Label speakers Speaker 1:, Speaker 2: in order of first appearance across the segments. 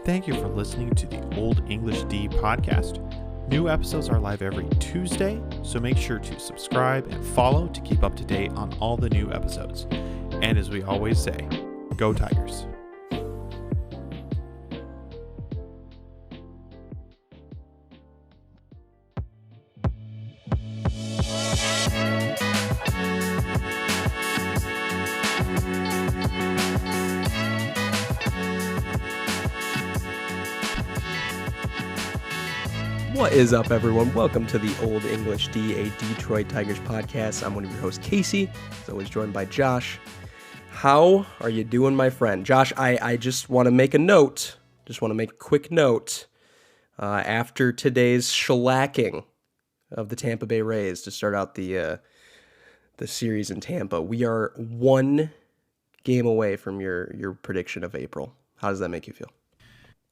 Speaker 1: Thank you for listening to the Old English D podcast. New episodes are live every Tuesday, so make sure to subscribe and follow to keep up to date on all the new episodes. And as we always say, go Tigers.
Speaker 2: What is up, everyone? Welcome to the Old English D, a Detroit Tigers podcast. I'm one of your hosts, Kasey. As always, joined by Josh. How are you doing, my friend? Josh, I just want to make a quick note. After today's shellacking of the Tampa Bay Rays to start out the series in Tampa, we are one game away from your prediction of April. How does that make you feel?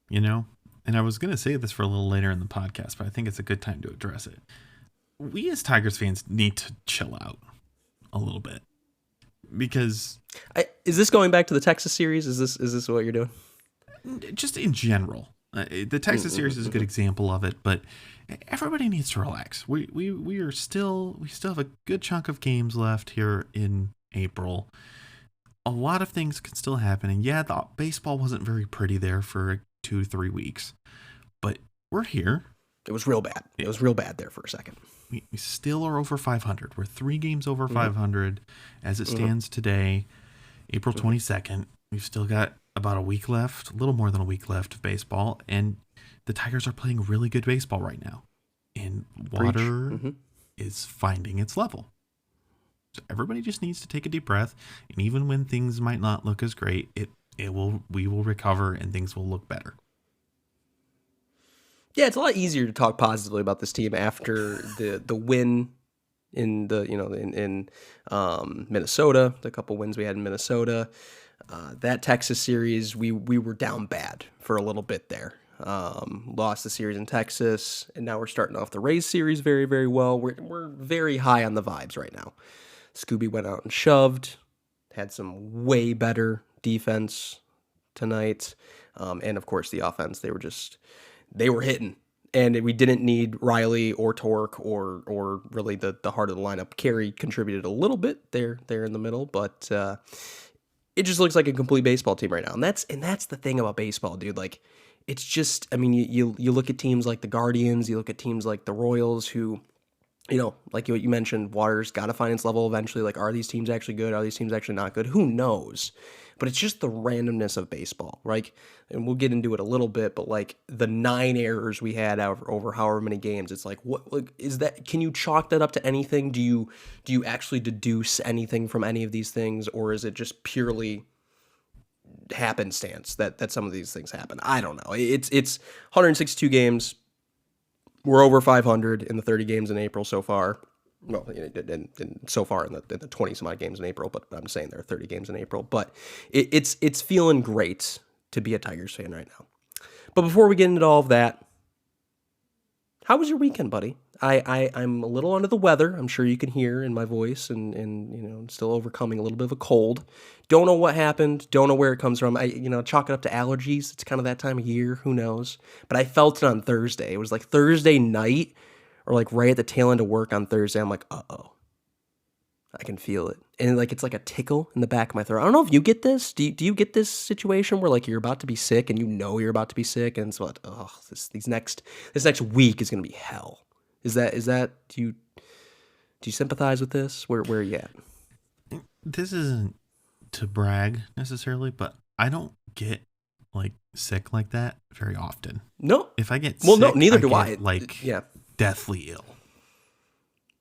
Speaker 1: You know, and I was going to say this for a little later in the podcast, but I think it's a good time to address it. We as Tigers fans need to chill out a little bit because...
Speaker 2: Is this going back to the Texas series? Is this what you're doing?
Speaker 1: Just in general. The Texas series is a good example of it, but everybody needs to relax. We still have a good chunk of games left here in April. A lot of things can still happen, and yeah, the baseball wasn't very pretty there for 2-3 weeks, but we're here.
Speaker 2: It was real bad. It was real bad there for a second.
Speaker 1: We still are over 500. We're 3 games over 500 as it stands today, April 22nd. We've still got about a week left, a little more than a week left of baseball, and the Tigers are playing really good baseball right now. And water is finding its level. So everybody just needs to take a deep breath, and even when things might not look as great, we will recover and things will look better.
Speaker 2: Yeah, it's a lot easier to talk positively about this team after the win in Minnesota, the couple wins we had in Minnesota. That Texas series, we were down bad for a little bit there. Lost the series in Texas, and now we're starting off the Rays series very, very well. We're very high on the vibes right now. Scooby went out and shoved, had some way better defense tonight, and of course the offense. They were hitting, and we didn't need Riley or Torque or really the heart of the lineup. Carey contributed a little bit there in the middle, but it just looks like a complete baseball team right now, and that's the thing about baseball, dude. Like, it's just, I mean, you look at teams like the Guardians, you look at teams like the Royals, who, you know, like what you mentioned, water's got to find its level eventually. Like, are these teams actually good? Are these teams actually not good? Who knows? But it's just the randomness of baseball, right? And we'll get into it a little bit, but like the 9 errors we had over however many games, it's like, what is that? Can you chalk that up to anything? Do you actually deduce anything from any of these things, or is it just purely happenstance that some of these things happen? I don't know. It's 162 games. We're over 500 in the 30 games in April so far. Well, so far in the 20 some odd games in April, but I'm saying there are 30 games in April. But it's feeling great to be a Tigers fan right now. But before we get into all of that, how was your weekend, buddy? I'm a little under the weather. I'm sure you can hear in my voice, and you know, still overcoming a little bit of a cold. Don't know what happened. Don't know where it comes from. Chalk it up to allergies. It's kind of that time of year. Who knows? But I felt it on Thursday. It was like Thursday night, or like right at the tail end of work on Thursday. I'm like, uh-oh. I can feel it. And like it's like a tickle in the back of my throat. I don't know if you get this. Do you get this situation where like you're about to be sick and you know you're about to be sick, and it's what, this next week is gonna be hell. Is that do you sympathize with this? Where are you at?
Speaker 1: This isn't to brag necessarily, but I don't get like sick like that very often.
Speaker 2: No.
Speaker 1: If I get
Speaker 2: sick,
Speaker 1: no,
Speaker 2: neither do I.
Speaker 1: Like,
Speaker 2: yeah,
Speaker 1: deathly ill.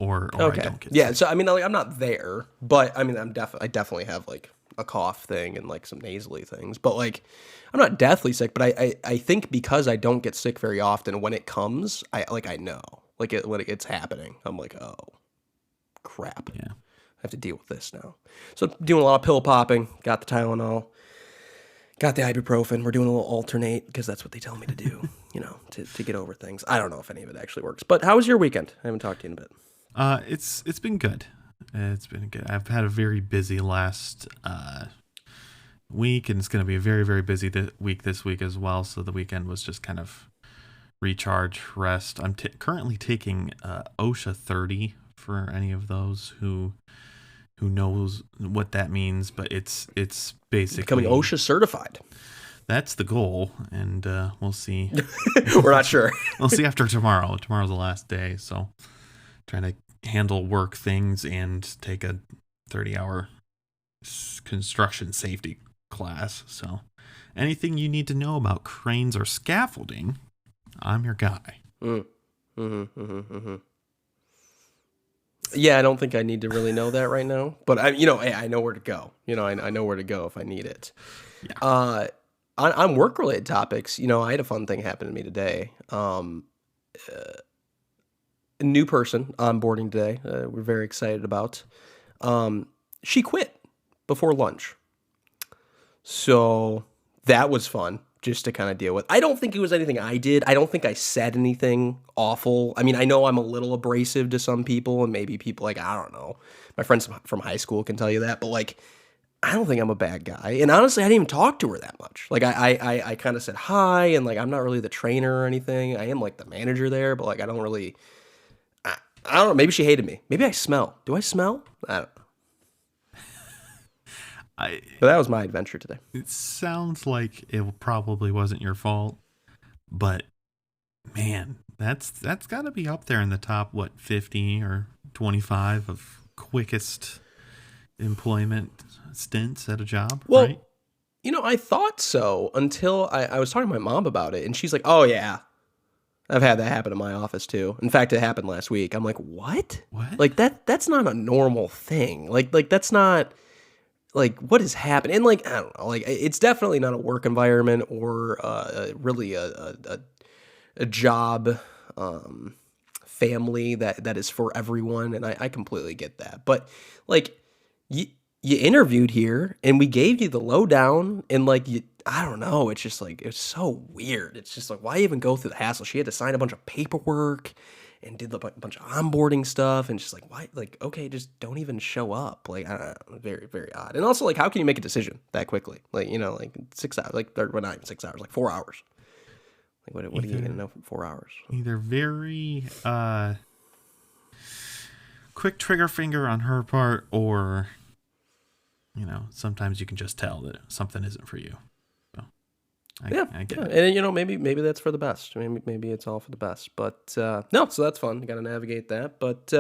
Speaker 1: Or
Speaker 2: okay.
Speaker 1: I don't get
Speaker 2: sick.
Speaker 1: sick.
Speaker 2: So I mean, like, I'm not there, but I mean, I definitely have like a cough thing and like some nasally things, but like I'm not deathly sick. But I think because I don't get sick very often, when it comes, I know like when it's happening, I'm like, oh crap,
Speaker 1: yeah,
Speaker 2: I have to deal with this now. So doing a lot of pill popping. Got the Tylenol, got the ibuprofen. We're doing a little alternate because that's what they tell me to do, to get over things. I don't know if any of it actually works. But how was your weekend? I haven't talked to you in a bit.
Speaker 1: It's been good. It's been good. I've had a very busy last week, and it's going to be a very, very busy week this week as well. So the weekend was just kind of recharge, rest. I'm currently taking OSHA 30 for any of those who knows what that means, but it's basically
Speaker 2: becoming OSHA certified.
Speaker 1: That's the goal, and we'll see.
Speaker 2: We're not sure.
Speaker 1: We'll see after tomorrow. Tomorrow's the last day, so trying to handle work things and take a 30-hour construction safety class. So anything you need to know about cranes or scaffolding, I'm your guy.
Speaker 2: Yeah, I don't think I need to really know that right now, but I know where to go. I know where to go if I need it. Yeah. On work-related topics, I had a fun thing happen to me today. A new person onboarding today. We're very excited about. She quit before lunch, so that was fun just to kind of deal with. I don't think it was anything I did. I don't think I said anything awful. I mean, I know I'm a little abrasive to some people, and maybe people I don't know. My friends from high school can tell you that, but I don't think I'm a bad guy. And honestly, I didn't even talk to her that much. I kind of said hi, and I'm not really the trainer or anything. I am the manager there, but I don't really. I don't know. Maybe she hated me. Maybe I smell. Do I smell? I don't know. But that was my adventure today.
Speaker 1: It sounds like it probably wasn't your fault, but man, that's got to be up there in the top 50 or 25 of quickest employment stints at a job.
Speaker 2: Well,
Speaker 1: right?
Speaker 2: I thought so until I was talking to my mom about it, and she's like, "Oh yeah, I've had that happen in my office too. In fact, it happened last week." I'm like, "What?
Speaker 1: What?
Speaker 2: That's not a normal thing. That's not." What is happening? And I don't know, it's definitely not a work environment or really a job family that is for everyone, and I completely get that. But you interviewed here, and we gave you the lowdown, and I don't know, it's just it's so weird. It's just why even go through the hassle? She had to sign a bunch of paperwork and did a bunch of onboarding stuff, and just why? Okay, just don't even show up. Very, very odd. And also, how can you make a decision that quickly? 6 hours, or not even 6 hours, 4 hours. What are you gonna know from 4 hours?
Speaker 1: Either very quick trigger finger on her part, or sometimes you can just tell that something isn't for you. I get it.
Speaker 2: And maybe that's for the best. Maybe it's all for the best. But no, so that's fun. You got to navigate that. But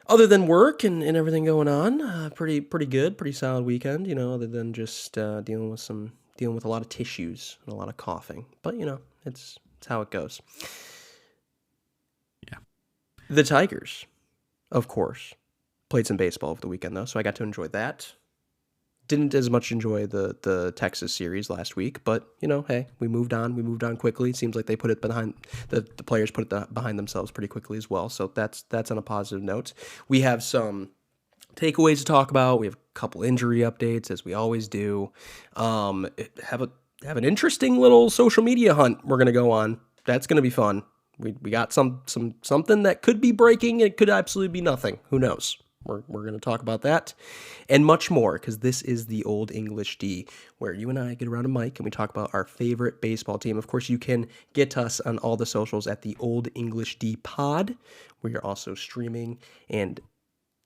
Speaker 2: other than work and everything going on, pretty good, pretty solid weekend. Other than just dealing with a lot of tissues and a lot of coughing. But it's how it goes.
Speaker 1: Yeah.
Speaker 2: The Tigers, of course, played some baseball over the weekend though, so I got to enjoy that. Didn't as much enjoy the Texas series last week, but hey, we moved on. We moved on quickly. It seems like they put it behind the players put it behind themselves pretty quickly as well. So that's on a positive note. We have some takeaways to talk about. We have a couple injury updates as we always do. Have an interesting little social media hunt we're gonna go on. That's gonna be fun. We got something that could be breaking. It could absolutely be nothing. Who knows? We're going to talk about that and much more, because this is the Old English D, where you and I get around a mic and we talk about our favorite baseball team. Of course, you can get us on all the socials at the Old English D Pod, where you're also streaming and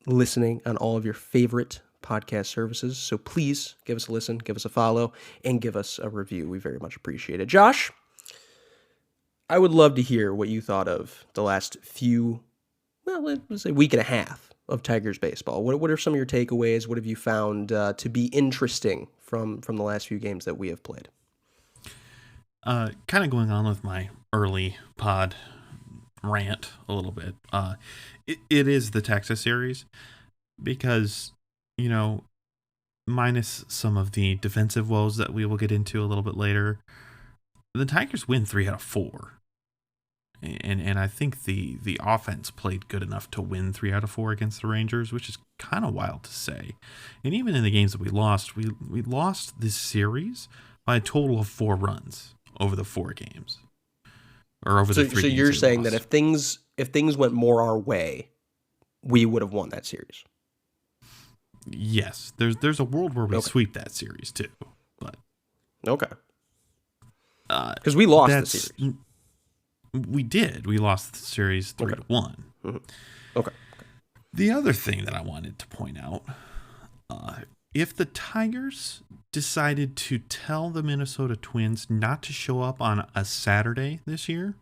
Speaker 2: listening on all of your favorite podcast services. So please give us a listen, give us a follow, and give us a review. We very much appreciate it. Josh, I would love to hear what you thought of the last let's say week and a half of Tigers baseball. What are some of your takeaways? What have you found to be interesting from the last few games that we have played?
Speaker 1: Kind of going on with my early pod rant a little bit. It is the Texas series because, minus some of the defensive woes that we will get into a little bit later, the Tigers win 3 out of 4. And I think the offense played good enough to win 3 out of 4 against the Rangers, which is kind of wild to say. And even in the games that we lost this series by a total of 4 runs over the 4 games, or over the 3 games. So
Speaker 2: you're saying that if things went more our way, we would have won that series.
Speaker 1: Yes, there's a world where we
Speaker 2: Okay.
Speaker 1: sweep that series too, but
Speaker 2: Okay. Because we lost the
Speaker 1: that's
Speaker 2: series.
Speaker 1: we did. We lost the series 3-1.
Speaker 2: Mm-hmm. Okay.
Speaker 1: The other thing that I wanted to point out, if the Tigers decided to tell the Minnesota Twins not to show up on a Saturday this year,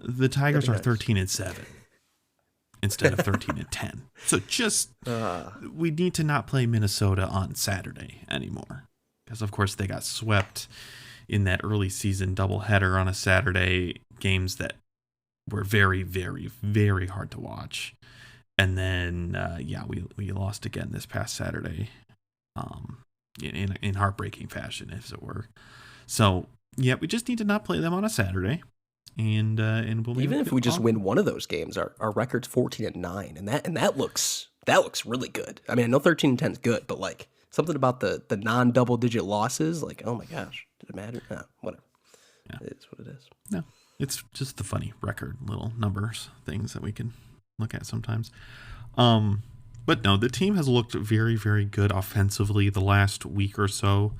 Speaker 1: the Tigers are
Speaker 2: nice.
Speaker 1: 13-7 instead of 13-10. So just we need to not play Minnesota on Saturday anymore, because of course they got swept in that early season doubleheader on a Saturday, games that were very, very, very hard to watch. And then, we lost again this past Saturday, in heartbreaking fashion, as it were. So, yeah, we just need to not play them on a Saturday, and we'll
Speaker 2: Even if we just win one of those games, our record's 14-9, and that looks really good. I mean, I know 13-10 is good, but like something about the non-double digit losses, like, oh my gosh, did it matter? No, whatever. Yeah. It is what it is.
Speaker 1: No, it's just the funny record, little numbers, things that we can look at sometimes. But no, the team has looked very, very good offensively the last week or so.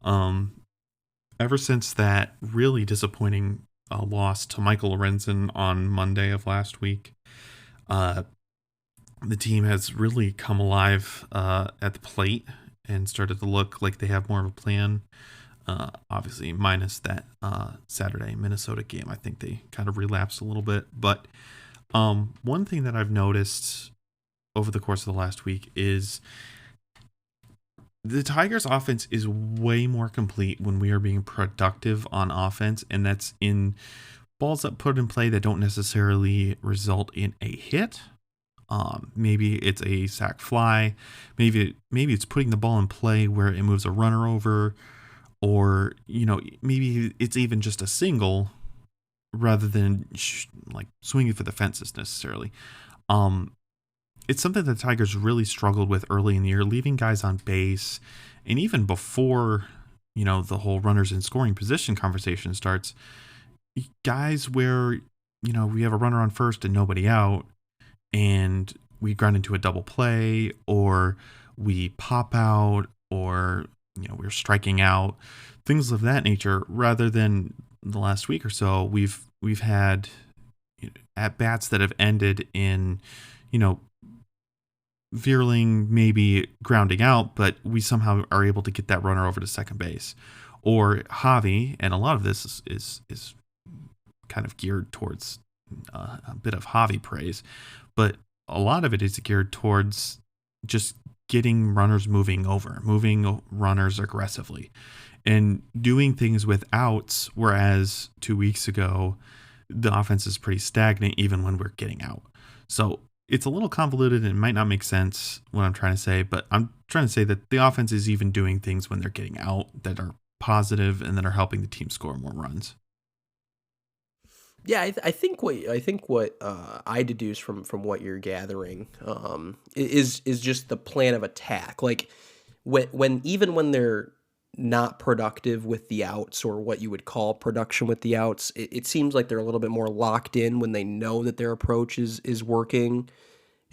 Speaker 1: Ever since that really disappointing loss to Michael Lorenzen on Monday of last week, the team has really come alive at the plate and started to look like they have more of a plan. Obviously, minus that Saturday Minnesota game, I think they kind of relapsed a little bit. But one thing that I've noticed over the course of the last week is the Tigers' offense is way more complete when we are being productive on offense, and that's in balls that put in play that don't necessarily result in a hit. Maybe it's a sac fly, maybe it's putting the ball in play where it moves a runner over, or maybe it's even just a single rather than like swinging for the fences necessarily. It's something that the Tigers really struggled with early in the year, leaving guys on base, and even before the whole runners in scoring position conversation starts, guys where we have a runner on first and nobody out, and we grind into a double play, or we pop out, or we're striking out, things of that nature. Rather than the last week or so, we've had at bats that have ended in Vierling maybe grounding out, but we somehow are able to get that runner over to second base, or Javi. And a lot of this is kind of geared towards a bit of Javi praise, but a lot of it is geared towards just getting runners moving runners aggressively and doing things with outs. Whereas 2 weeks ago, the offense is pretty stagnant even when we're getting out. So it's a little convoluted and it might not make sense what I'm trying to say, but I'm trying to say that the offense is even doing things when they're getting out that are positive and that are helping the team score more runs.
Speaker 2: Yeah, I think what I deduce from what you're gathering is just the plan of attack. Like when even when they're not productive with the outs, or what you would call production with the outs, it seems like they're a little bit more locked in when they know that their approach is working,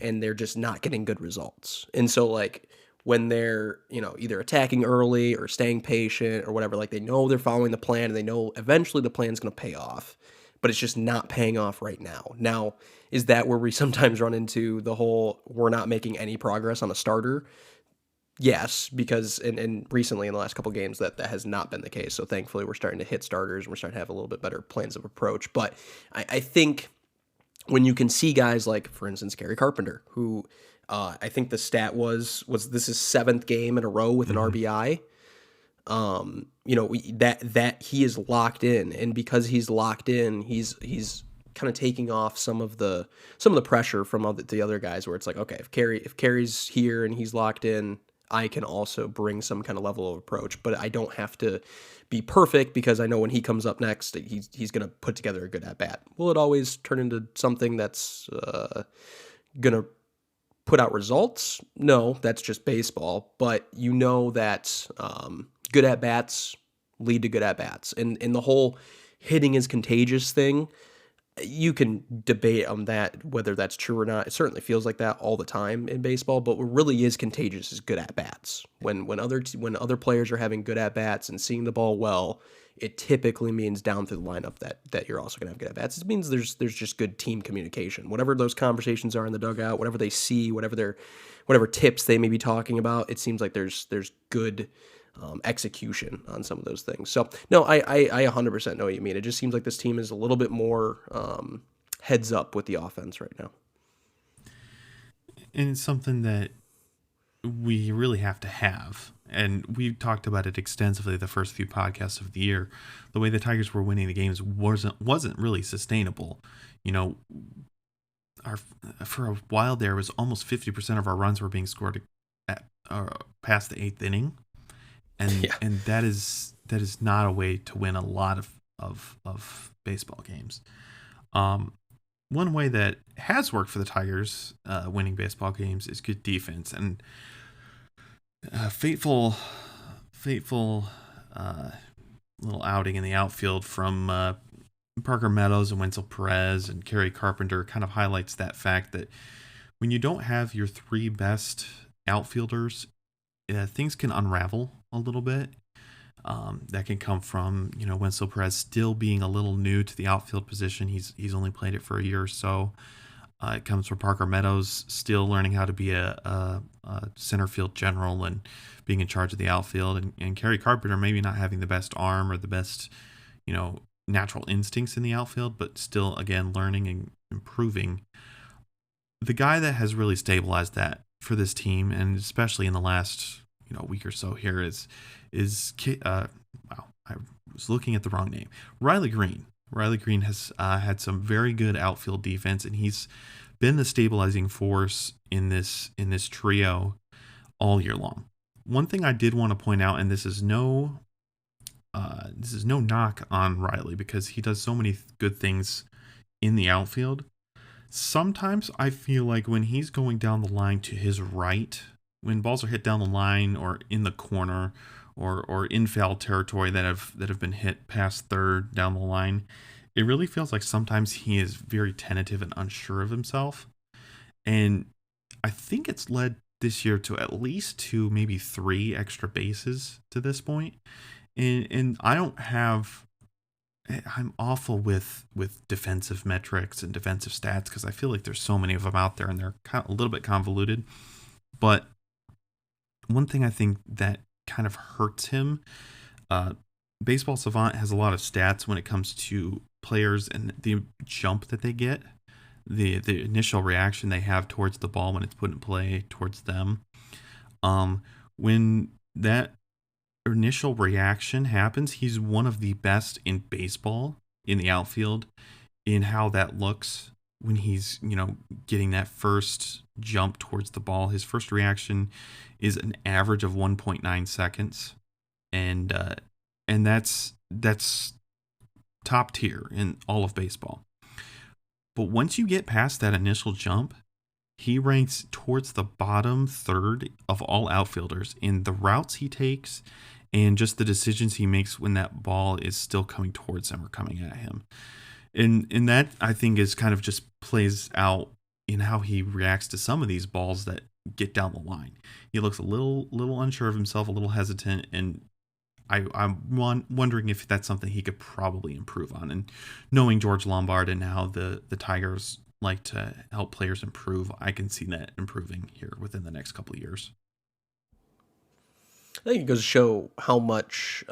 Speaker 2: and they're just not getting good results. And so like when they're either attacking early or staying patient or whatever, like they know they're following the plan and they know eventually the plan's going to pay off, but it's just not paying off right now. Now, is that where we sometimes run into the whole we're not making any progress on a starter? Yes, because and recently in the last couple of games that has not been the case. So thankfully we're starting to hit starters and we're starting to have a little bit better plans of approach. But I think when you can see guys like, for instance, Gary Carpenter, who I think the stat was this is 7th game in a row with an RBI. That he is locked in, and because he's locked in, he's kind of taking off some of the pressure from the other guys, where it's like, okay, if Carey's here and he's locked in, I can also bring some kind of level of approach, but I don't have to be perfect because I know when he comes up next, he's going to put together a good at bat. Will it always turn into something that's going to put out results? No, that's just baseball. But that good at bats lead to good at bats, and the whole hitting is contagious thing. you can debate on that, whether that's true or not. It certainly feels like that all the time in baseball, but what really is contagious is good at bats. When other players are having good at bats and seeing the ball well, it typically means down through the lineup that you're also going to have good at bats. It means there's just good team communication. Whatever those conversations are in the dugout, whatever they see, whatever tips they may be talking about, it seems like there's good execution on some of those things. So no, I 100% know what you mean. It just seems like this team is a little bit more heads up with the offense right now.
Speaker 1: And it's something that we really have to have. And we talked about it extensively the first few podcasts of the year. The way the Tigers were winning the games wasn't really sustainable. You know, for a while there was almost 50% of our runs were being scored at past the 8th inning. And and that is not a way to win a lot of baseball games. One way that has worked for the Tigers winning baseball games is good defense, and fateful little outing in the outfield from Parker Meadows and Wenzel Perez and Kerry Carpenter kind of highlights that fact that when you don't have your 3 best outfielders, things can unravel a little bit. That can come from, Wenzel Perez still being a little new to the outfield position. He's only played it for a year or so. It comes from Parker Meadows still learning how to be a center field general and being in charge of the outfield. And Kerry Carpenter maybe not having the best arm or the best, natural instincts in the outfield, but still, again, learning and improving. The guy that has really stabilized that for this team, and especially in the last week or so here is I was looking at the wrong name. Riley Green. Riley Green has had some very good outfield defense, and he's been the stabilizing force in this trio all year long. One thing I did want to point out, and this is no knock on Riley because he does so many good things in the outfield. Sometimes I feel like when he's going down the line to his right, when balls are hit down the line or in the corner or in foul territory that have been hit past third down the line, it really feels like sometimes he is very tentative and unsure of himself. And I think it's led this year to at least 2, maybe 3 extra bases to this point. And I'm awful with defensive metrics and defensive stats because I feel like there's so many of them out there and they're kind of a little bit convoluted. But one thing I think that kind of hurts him, Baseball Savant has a lot of stats when it comes to players and the jump that they get, the initial reaction they have towards the ball when it's put in play towards them. When that initial reaction happens, he's one of the best in baseball in the outfield in how that looks when he's, getting that first jump towards the ball. His first reaction is an average of 1.9 seconds. And that's top tier in all of baseball. But once you get past that initial jump, he ranks towards the bottom third of all outfielders in the routes he takes and just the decisions he makes when that ball is still coming towards him or coming at him. And that, I think, is kind of just plays out in how he reacts to some of these balls that get down the line. He looks a little unsure of himself, a little hesitant, and I'm wondering if that's something he could probably improve on. And knowing George Lombard and how the Tigers like to help players improve, I can see that improving here within the next couple of years.
Speaker 2: I think it goes to show how much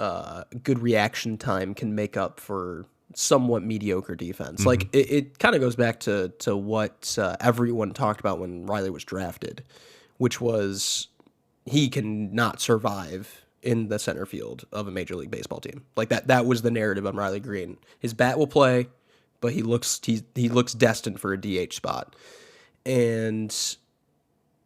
Speaker 2: good reaction time can make up for somewhat mediocre defense. Like it kind of goes back to what everyone talked about when Riley was drafted, which was he can not survive in the center field of a Major League Baseball team. Like that was the narrative on Riley Green. His bat will play, but he looks destined for a DH spot. And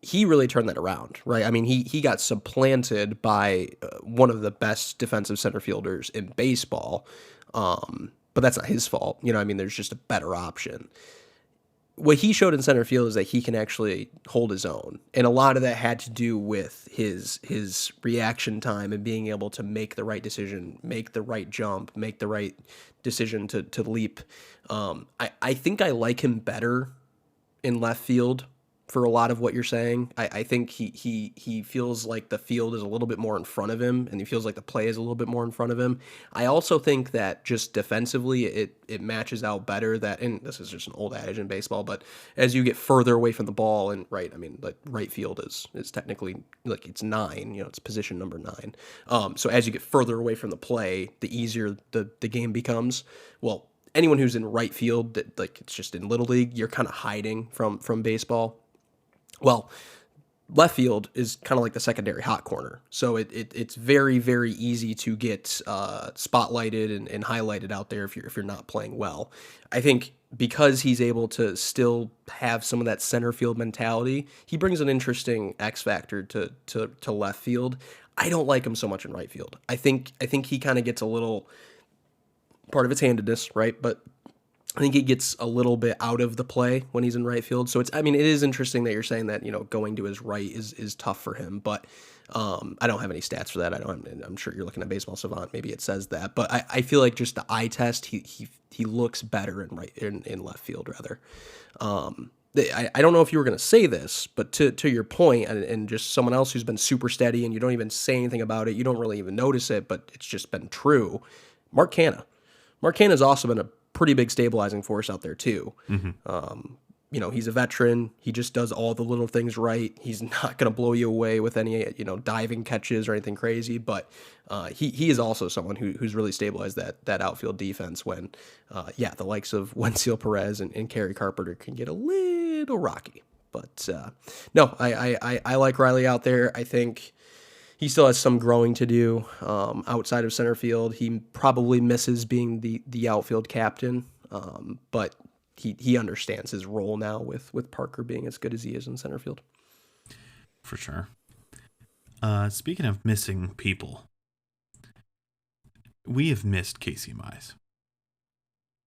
Speaker 2: he really turned that around, right? I mean, he got supplanted by one of the best defensive center fielders in baseball. But that's not his fault. There's just a better option. what he showed in center field is that he can actually hold his own, and a lot of that had to do with his reaction time and being able to make the right decision, make the right jump, make the right decision to leap. I think I like him better in left field for a lot of what you're saying. I think he feels like the field is a little bit more in front of him, and he feels like the play is a little bit more in front of him. I also think that just defensively, it matches out better. That, and this is just an old adage in baseball, but as you get further away from the ball, and I mean, like right field is technically like it's 9, it's position number 9. So as you get further away from the play, the easier the game becomes. Well, anyone who's in right field, that like it's just in little league, you're kind of hiding from baseball. Well, left field is kind of like the secondary hot corner, so it's very, very easy to get spotlighted and highlighted out there if you're not playing well. I think because he's able to still have some of that center field mentality, he brings an interesting X factor to left field. I don't like him so much in right field. I think he kind of gets a little, part of it's handedness, right? But I think he gets a little bit out of the play when he's in right field. So it is interesting that you're saying that, going to his right is tough for him, but I don't have any stats for that. I'm sure you're looking at Baseball Savant. Maybe it says that, but I feel like just the eye test, he looks better in left field rather. I don't know if you were going to say this, but to your point, and just someone else who's been super steady and you don't even say anything about it, you don't really even notice it, but it's just been true. Mark Canha. Mark Canha's also been a pretty big stabilizing force out there too. He's a veteran. He just does all the little things right. He's not going to blow you away with any, diving catches or anything crazy, but he is also someone who's really stabilized that outfield defense when, the likes of Wenzel Perez and Kerry Carpenter can get a little rocky. But no, I like Riley out there. I think he still has some growing to do outside of center field. He probably misses being the outfield captain, but he understands his role now with Parker being as good as he is in center field.
Speaker 1: For sure. Speaking of missing people, we have missed Kasey Mize.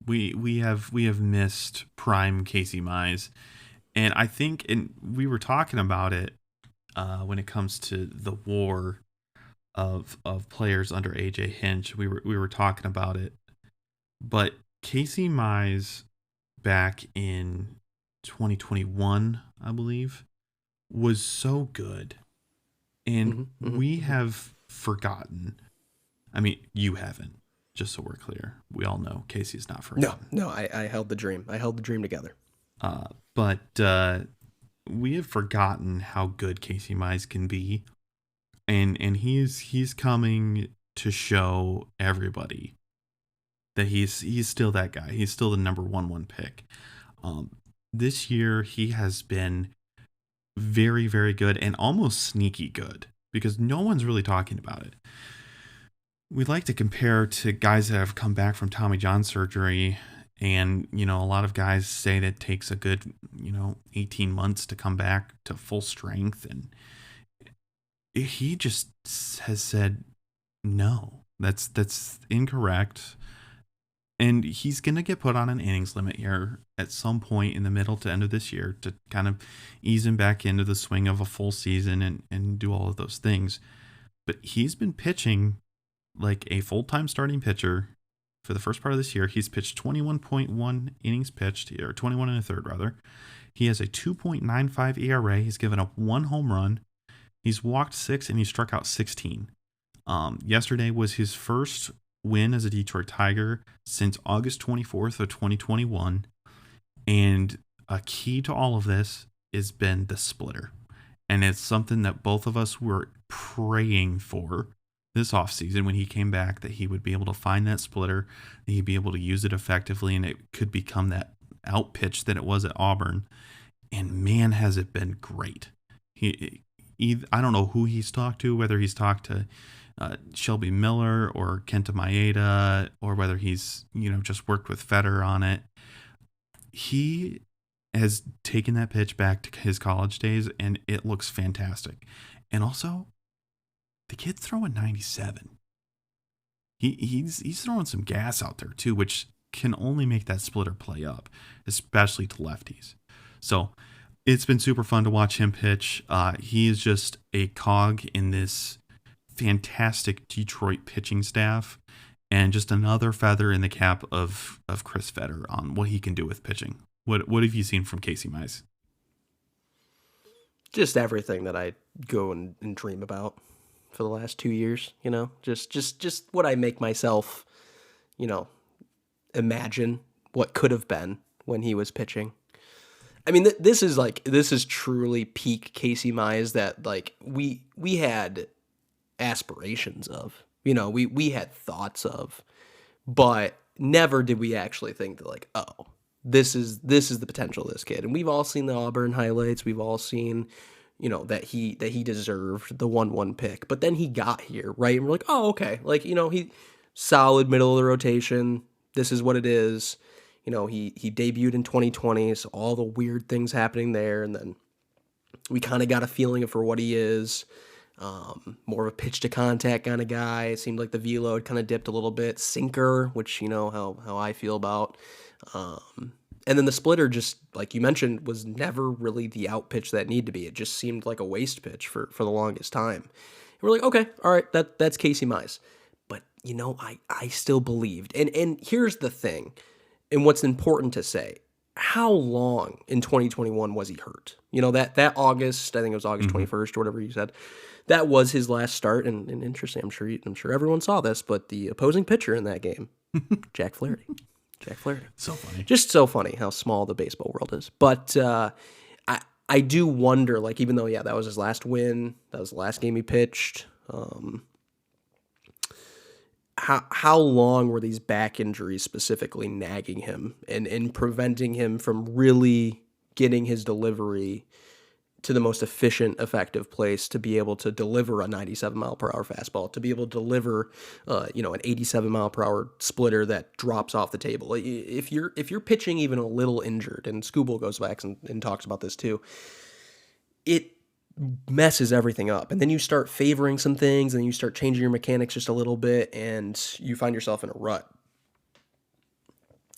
Speaker 1: We have missed prime Kasey Mize, and I think, and we were talking about it. When it comes to the war of players under AJ Hinch, we were talking about it. But Kasey Mize back in 2021, I believe, was so good. And we have forgotten. I mean, you haven't, just so we're clear. We all know Kasey's not forgotten.
Speaker 2: No, I held the dream. I held the dream together.
Speaker 1: But we have forgotten how good Kasey Mize can be, and he's coming to show everybody that he's still that guy. He's still the number one pick. This year he has been very, very good and almost sneaky good because no one's really talking about it. We like to compare to guys that have come back from Tommy John surgery. And, a lot of guys say that it takes a good, 18 months to come back to full strength. And he just has said, no, that's incorrect. And he's going to get put on an innings limit here at some point in the middle to end of this year to kind of ease him back into the swing of a full season and do all of those things. But he's been pitching like a full-time starting pitcher. For the first part of this year, he's pitched 21.1 innings pitched, or 21 and a third, rather. He has a 2.95 ERA. He's given up 1 home run. He's walked 6, and he struck out 16. Yesterday was his first win as a Detroit Tiger since August 24th of 2021. And a key to all of this has been the splitter. And it's something that both of us were praying for this offseason when he came back, that he would be able to find that splitter, that he'd be able to use it effectively, and it could become that out pitch that it was at Auburn. And man, has it been great. I don't know who he's talked to, whether he's talked to Shelby Miller or Kenta Maeda, or whether he's just worked with Feder on it. He has taken that pitch back to his college days, and it looks fantastic. And also, the kid's throwing 97. He's throwing some gas out there too, which can only make that splitter play up, especially to lefties. So it's been super fun to watch him pitch. He is just a cog in this fantastic Detroit pitching staff, and just another feather in the cap of Chris Fetter on what he can do with pitching. What have you seen from Kasey Mize?
Speaker 2: Just everything that I go and dream about for the last 2 years, just what I make myself, imagine what could have been when he was pitching. I mean, this is truly peak Kasey Mize that we had aspirations of, we had thoughts of, but never did we actually think that oh, this is the potential of this kid. And we've all seen the Auburn highlights. We've all seen, that he deserved the 1-1 pick, but then he got here, right? And we're like, oh, okay. He solid middle of the rotation. This is what it is. He debuted in 2020, so all the weird things happening there. And then we kind of got a feeling for what he is. More of a pitch to contact kind of guy. It seemed like the velo had kind of dipped a little bit. Sinker, which how I feel about. And then the splitter, just like you mentioned, was never really the out pitch that needed to be. It just seemed like a waste pitch for the longest time. And we're like, okay, all right, that's Kasey Mize. But I still believed. And here's the thing, and what's important to say. How long in 2021 was he hurt? That August, I think it was August 21st or whatever you said. That was his last start, and interesting. I'm sure everyone saw this, but the opposing pitcher in that game, Jack Flaherty.
Speaker 1: So funny.
Speaker 2: Just so funny how small the baseball world is. But I do wonder, even though that was his last win, that was the last game he pitched. How long were these back injuries specifically nagging him and preventing him from really getting his delivery to the most efficient, effective place to be able to deliver a 97 mile per hour fastball, to be able to deliver, an 87 mile per hour splitter that drops off the table. If you're pitching even a little injured, and Scooble goes back and talks about this too, it messes everything up. And then you start favoring some things, and you start changing your mechanics just a little bit, and you find yourself in a rut.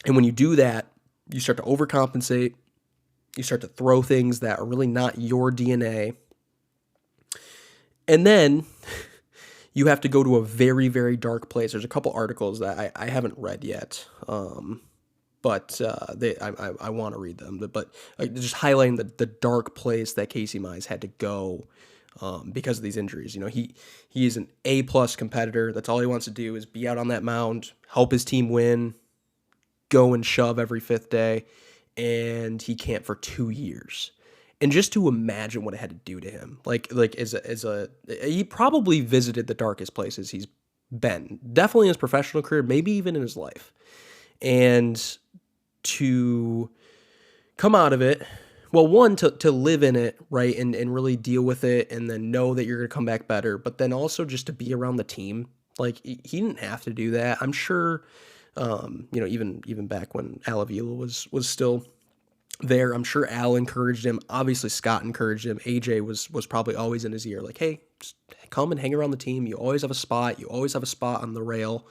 Speaker 2: And when you do that, you start to overcompensate. You start to throw things that are really not your DNA. And then you have to go to a very, very dark place. There's a couple articles that I haven't read yet, but I want to read them. But just highlighting the dark place that Kasey Mize had to go because of these injuries. He is an A-plus competitor. That's all he wants to do is be out on that mound, help his team win, go and shove every fifth day. And he can't for 2 years. And just to imagine what it had to do to him, he probably visited the darkest places he's been, definitely in his professional career, maybe even in his life. And to come out of it, well, one, to live in it, right, and really deal with it, and then know that you're going to come back better, but then also just to be around the team. He didn't have to do that. I'm sure. Even back when Al Avila was still there, I'm sure Al encouraged him. Obviously, Scott encouraged him. AJ was probably always in his ear, hey, just come and hang around the team. You always have a spot. You always have a spot on the rail.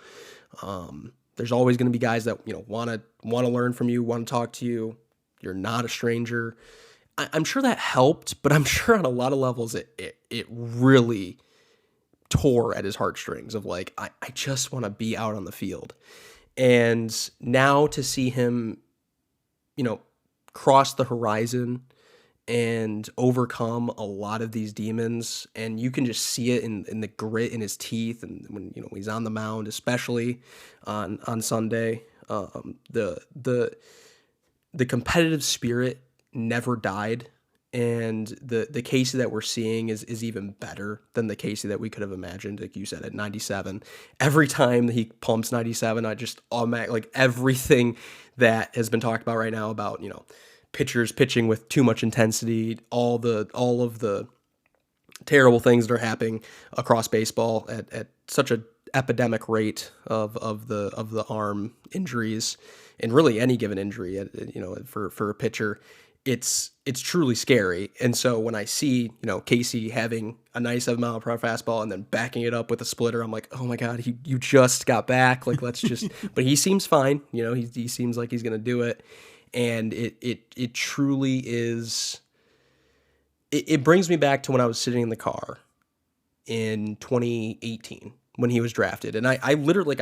Speaker 2: There's always going to be guys that want to learn from you, want to talk to you. You're not a stranger. I'm sure that helped, but I'm sure on a lot of levels it really tore at his heartstrings of I just want to be out on the field. And now to see him, cross the horizon and overcome a lot of these demons, and you can just see it in the grit in his teeth, and when he's on the mound, especially on Sunday, the competitive spirit never died. And the Kasey that we're seeing is even better than the Kasey that we could have imagined, like you said, at 97. Every time that he pumps 97, I just automatically, everything that has been talked about right now about, pitchers pitching with too much intensity, all of the terrible things that are happening across baseball at such an epidemic rate of the arm injuries, and really any given injury, for a pitcher. it's truly scary. And so when I see, Kasey having a nice 7-mile-per-hour fastball and then backing it up with a splitter, I'm like, oh my God, you just got back. Like, let's just, but he seems fine. He seems like he's going to do it. And it truly is, it brings me back to when I was sitting in the car in 2018 when he was drafted. And I literally,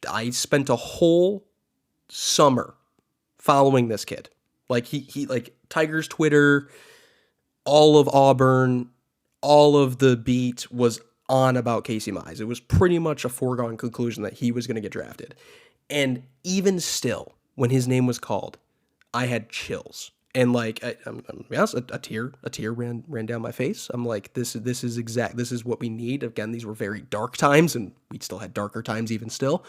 Speaker 2: I spent a whole summer following this kid. Like he like Tigers Twitter, all of Auburn, all of the beat was on about Kasey Mize. It was pretty much a foregone conclusion that he was going to get drafted. And even still, when his name was called, I had chills. And like, I'm be honest, a tear ran down my face. I'm like, this is what we need. Again, these were very dark times, and we still had darker times even still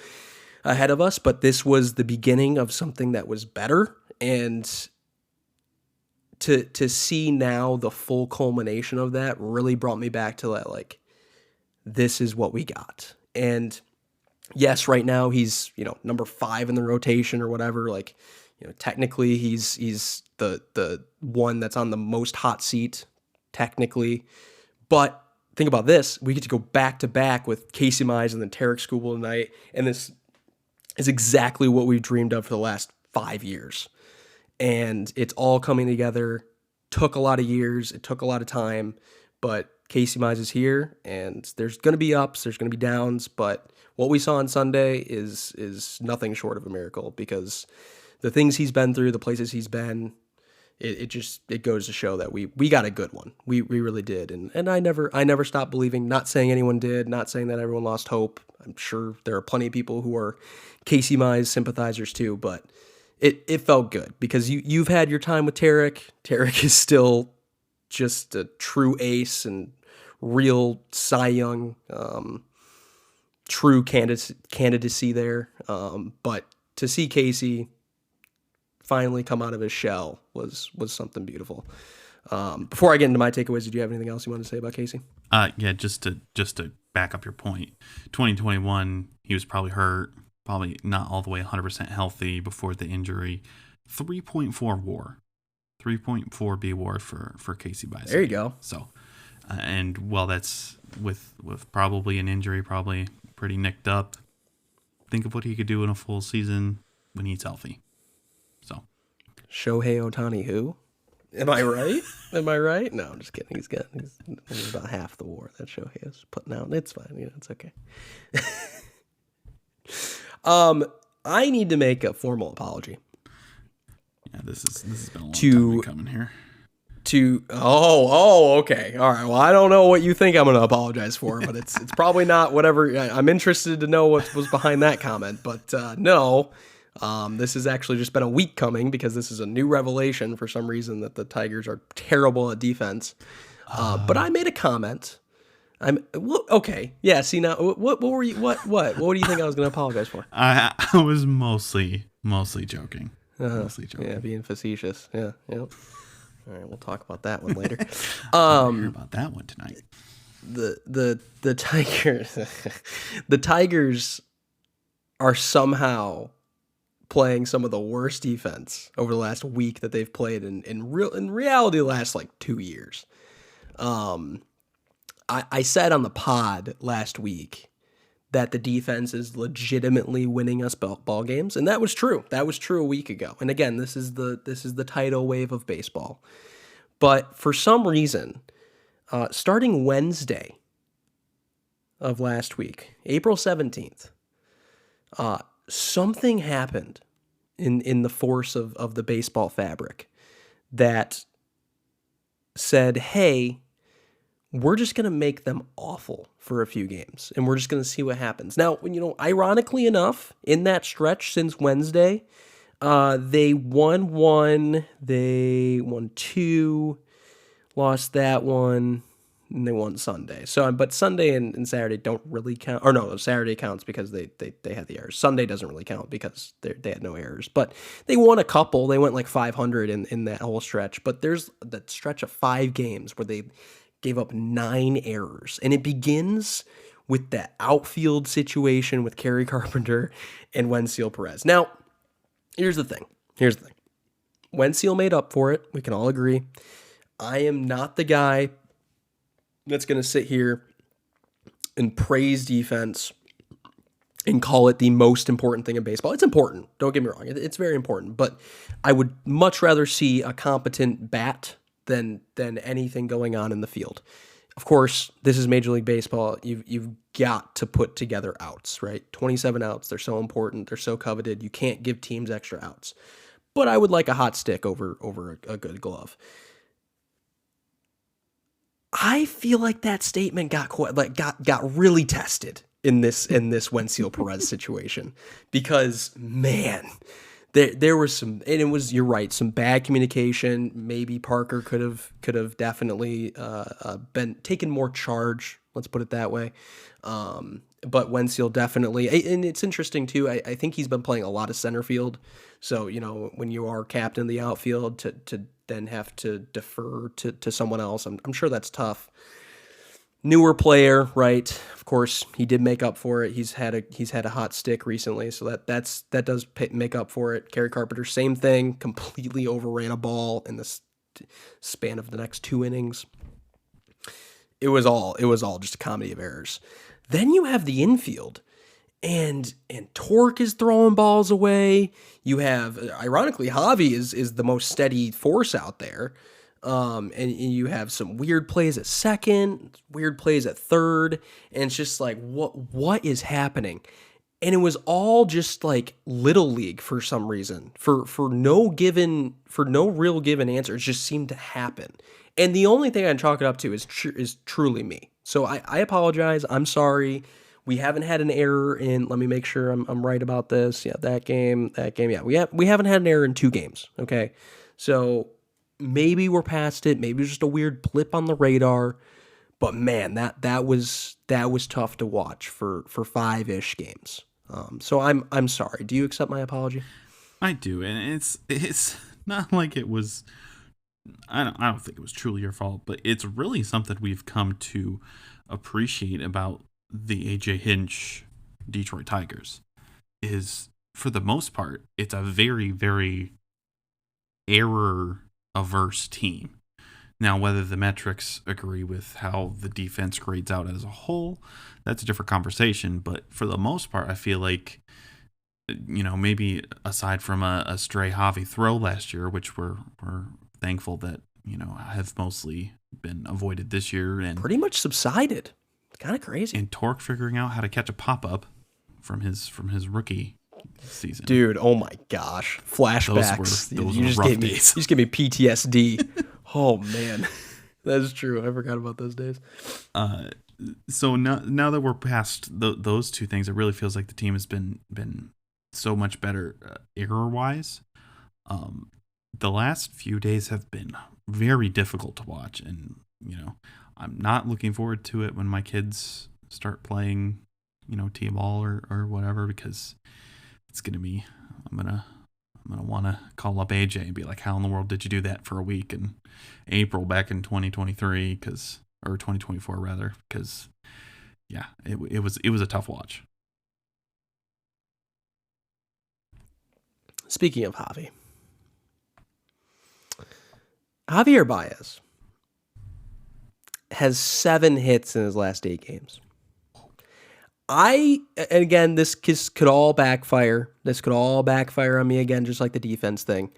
Speaker 2: ahead of us. But this was the beginning of something that was better. And to see now the full culmination of that really brought me back to that, like, this is what we got. And yes, right now he's, number 5 in the rotation or whatever. Like, technically he's the one that's on the most hot seat, technically. But think about this. We get to go back to back with Kasey Mize and then Tarek Skubal tonight. And this is exactly what we've dreamed of for the last 5 years. And it's all coming together. Took a lot of years. It took a lot of time. But Kasey Mize is here, and there's going to be ups, there's going to be downs. But what we saw on Sunday is nothing short of a miracle, because the things he's been through, the places he's been, it goes to show that we got a good one. We really did. And I never stopped believing. Not saying anyone did. Not saying that everyone lost hope. I'm sure there are plenty of people who are Kasey Mize sympathizers too, but it felt good because you've had your time with Tarek. Tarek is still just a true ace and real Cy Young, true candidacy there. But to see Kasey finally come out of his shell was something beautiful. Before I get into my takeaways, did you have anything else you want to say about Kasey?
Speaker 1: Yeah, just to back up your point, 2021, he was probably hurt, probably not all the way 100% healthy before the injury. 3.4 WAR, 3.4 B WAR for Kasey Mize.
Speaker 2: There you go.
Speaker 1: So, and well, that's with probably an injury, probably pretty nicked up. Think of what he could do in a full season when he's healthy. So,
Speaker 2: Shohei Ohtani, who? Am I right? Am I right? No, I'm just kidding. He's about half the WAR that Shohei is putting out. It's fine. It's okay. I need to make a formal apology.
Speaker 1: Yeah, this has been a long time coming here.
Speaker 2: Okay. All right. Well, I don't know what you think I'm going to apologize for, but it's probably not whatever. I'm interested to know what was behind that comment, but no. This has actually just been a week coming because this is a new revelation for some reason that the Tigers are terrible at defense. But I made a comment. Okay. Yeah. See now, what were you? What do you think I was going to apologize for?
Speaker 1: I was mostly joking. Mostly joking.
Speaker 2: Yeah, being facetious. Yeah. All right, we'll talk about that one later.
Speaker 1: Hear about that one tonight.
Speaker 2: The Tigers, the Tigers are somehow playing some of the worst defense over the last week that they've played in reality the last like 2 years. I said on the pod last week that the defense is legitimately winning us ball games, and that was true. That was true a week ago. And again, this is the tidal wave of baseball. But for some reason, starting Wednesday of last week, April 17th, something happened in the force of the baseball fabric that said, hey, we're just going to make them awful for a few games, and we're just going to see what happens. Now, ironically enough, in that stretch since Wednesday, they won one, they won two, lost that one, and they won Sunday. So, but Sunday and Saturday don't really count. Or no, Saturday counts because they had the errors. Sunday doesn't really count because they had no errors. But they won a couple. They went like 500 in that whole stretch. But there's that stretch of 5 games where they gave up 9 errors. And it begins with that outfield situation with Kerry Carpenter and Wenzel Perez. Now, here's the thing. Wensiel made up for it. We can all agree. I am not the guy that's going to sit here and praise defense and call it the most important thing in baseball. It's important. Don't get me wrong. It's very important. But I would much rather see a competent bat than anything going on in the field. Of course, this is Major League Baseball. You've got to put together outs, right? 27 outs. They're so important. They're so coveted. You can't give teams extra outs. But I would like a hot stick over a good glove. I feel like that statement got really tested in this Wensiel Perez situation, because man, there was some, and it was, you're right, some bad communication. Maybe Parker could have definitely been taken more charge. Let's put it that way. But Wensiel definitely, and it's interesting too. I think he's been playing a lot of center field. So, when you are captain of the outfield, to then have to defer to someone else, I'm sure that's tough. Newer player, right? Of course, he did make up for it. He's had a hot stick recently, so that does make up for it. Kerry Carpenter, same thing. Completely overran a ball in the span of the next 2 innings. It was all just a comedy of errors. Then you have the infield, and Torque is throwing balls away. You have, ironically, Javi is the most steady force out there. And you have some weird plays at second, weird plays at third, and it's just like, what is happening? And it was all just like little league for some reason, for no real given answer. It just seemed to happen. And the only thing I can chalk it up to is truly me. So I apologize. I'm sorry. We haven't had an error in, let me make sure I'm right about this. Yeah, that game. Yeah, we haven't had an error in 2 games. Okay. So maybe we're past it. Maybe it's just a weird blip on the radar. But man, that was tough to watch for 5-ish games. So I'm sorry. Do you accept my apology?
Speaker 1: I do, and it's not like it was. I don't think it was truly your fault, but it's really something we've come to appreciate about the AJ Hinch Detroit Tigers. Is, for the most part, it's a very, very error-averse team. Now, whether the metrics agree with how the defense grades out as a whole, that's a different conversation. But for the most part, I feel like, maybe aside from a stray Javi throw last year, which we're thankful that, have mostly been avoided this year, and
Speaker 2: pretty much subsided. Kind of crazy.
Speaker 1: And Torque figuring out how to catch a pop-up from his rookie season.
Speaker 2: Dude, oh my gosh. Flashbacks.
Speaker 1: Those were rough days.
Speaker 2: You just gave me PTSD. Oh man. That's true. I forgot about those days.
Speaker 1: So now that we're past those 2 things, it really feels like the team has been so much better error-wise. The last few days have been very difficult to watch, and I'm not looking forward to it when my kids start playing, T-ball or whatever, because it's gonna be, I'm gonna want to call up AJ and be like, how in the world did you do that for a week in April back in 2023? Or 2024 rather, because yeah, it was a tough watch.
Speaker 2: Speaking of Javier Baez has 7 hits in his last 8 games. And again, this could all backfire. This could all backfire on me again, just like the defense thing.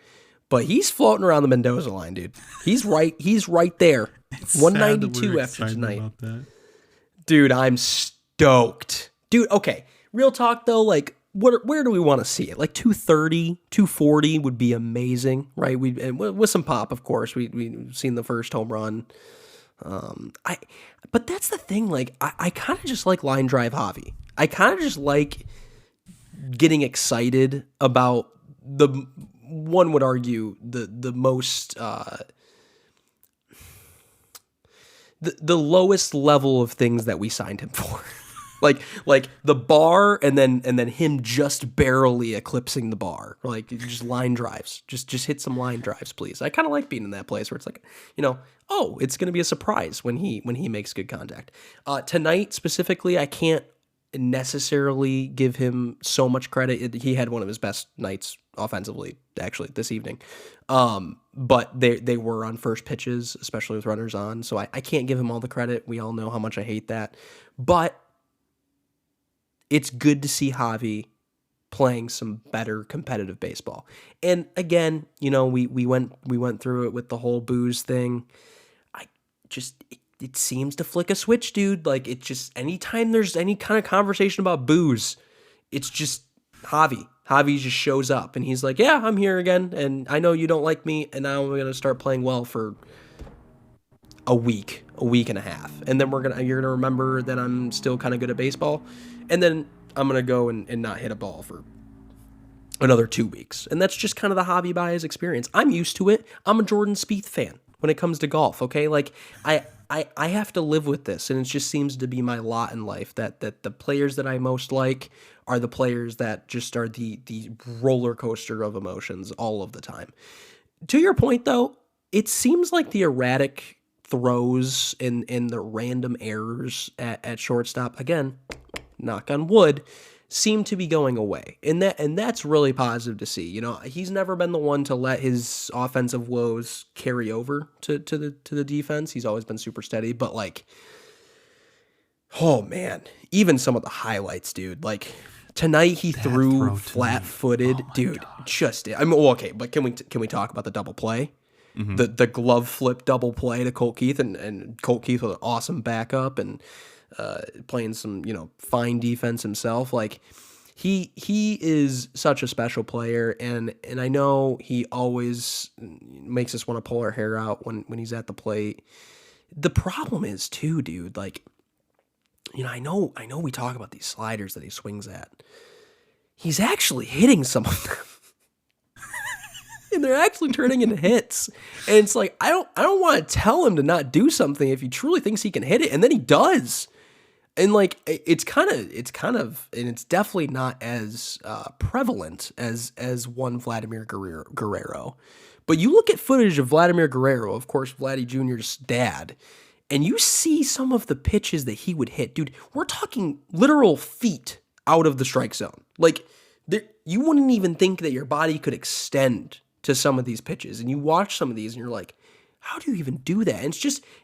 Speaker 2: But he's floating around the Mendoza line, dude. He's right there.
Speaker 1: It's
Speaker 2: 192 after tonight. Dude, I'm stoked. Dude, okay. Real talk though, like where do we want to see it? Like 230, 240 would be amazing, right? And with some pop, of course. We've seen the first home run. But that's the thing, like I kind of just like line drive Javi. I kind of just like getting excited about one would argue the most the lowest level of things that we signed him for. like the bar and then him just barely eclipsing the bar. Like just line drives. Just hit some line drives, please. I kind of like being in that place where it's like, it's going to be a surprise when he makes good contact. Tonight specifically, I can't necessarily give him so much credit. He had one of his best nights offensively actually this evening. But they were on first pitches, especially with runners on. So I can't give him all the credit. We all know how much I hate that. But it's good to see Javi playing some better competitive baseball. And again, we went through it with the whole booze thing. I just it seems to flick a switch, dude. Like, it just, anytime there's any kind of conversation about booze, it's just Javi. Javi just shows up and he's like, yeah, I'm here again. And I know you don't like me. And now I'm going to start playing well for a week and a half. And then you're going to remember that I'm still kind of good at baseball. And then I'm going to go and not hit a ball for another 2 weeks. And that's just kind of the Javi Baez experience. I'm used to it. I'm a Jordan Spieth fan when it comes to golf. Okay. Like, I have to live with this, and it just seems to be my lot in life that the players that I most like are the players that just are the roller coaster of emotions all of the time. To your point, though, it seems like the erratic throws and the random errors at shortstop, again, knock on wood, seem to be going away. And that's really positive to see. He's never been the one to let his offensive woes carry over to the defense. He's always been super steady, but like, oh man, even some of the highlights, dude. Like tonight he threw flat-footed, dude. Just okay, but can we talk about the double play? Mm-hmm. The glove flip double play to Colt Keith and Colt Keith with an awesome backup and playing some, fine defense himself. Like he is such a special player, and I know he always makes us want to pull our hair out when he's at the plate. The problem is too, dude, like, I know we talk about these sliders that he swings at. He's actually hitting some of them. And they're actually turning into hits. And it's like, I don't want to tell him to not do something if he truly thinks he can hit it, and then he does. And like, it's kind of, and it's definitely not as prevalent as one Vladimir Guerrero. But you look at footage of Vladimir Guerrero, of course, Vladdy Jr.'s dad, and you see some of the pitches that he would hit. Dude, we're talking literal feet out of the strike zone. Like, you wouldn't even think that your body could extend to some of these pitches. And you watch some of these and you're like, how do you even do that? And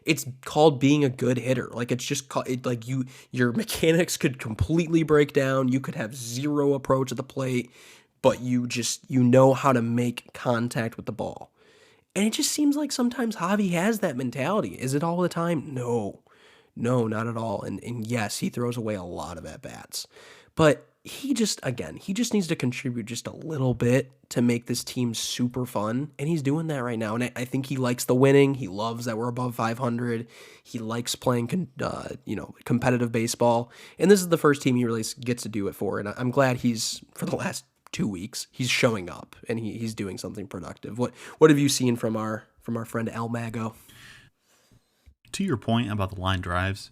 Speaker 2: it's called being a good hitter. Like, it's just like your mechanics could completely break down. You could have zero approach at the plate, but you know how to make contact with the ball. And it just seems like sometimes Javi has that mentality. Is it all the time? No, not at all. And yes, he throws away a lot of at-bats, but he just needs to contribute just a little bit to make this team super fun, and he's doing that right now. And I think he likes the winning. He loves that we're above 500. He likes playing, competitive baseball. And this is the first team he really gets to do it for. And I'm glad for the last 2 weeks, he's showing up and he's doing something productive. What have you seen from our friend El Mago?
Speaker 1: To your point about the line drives,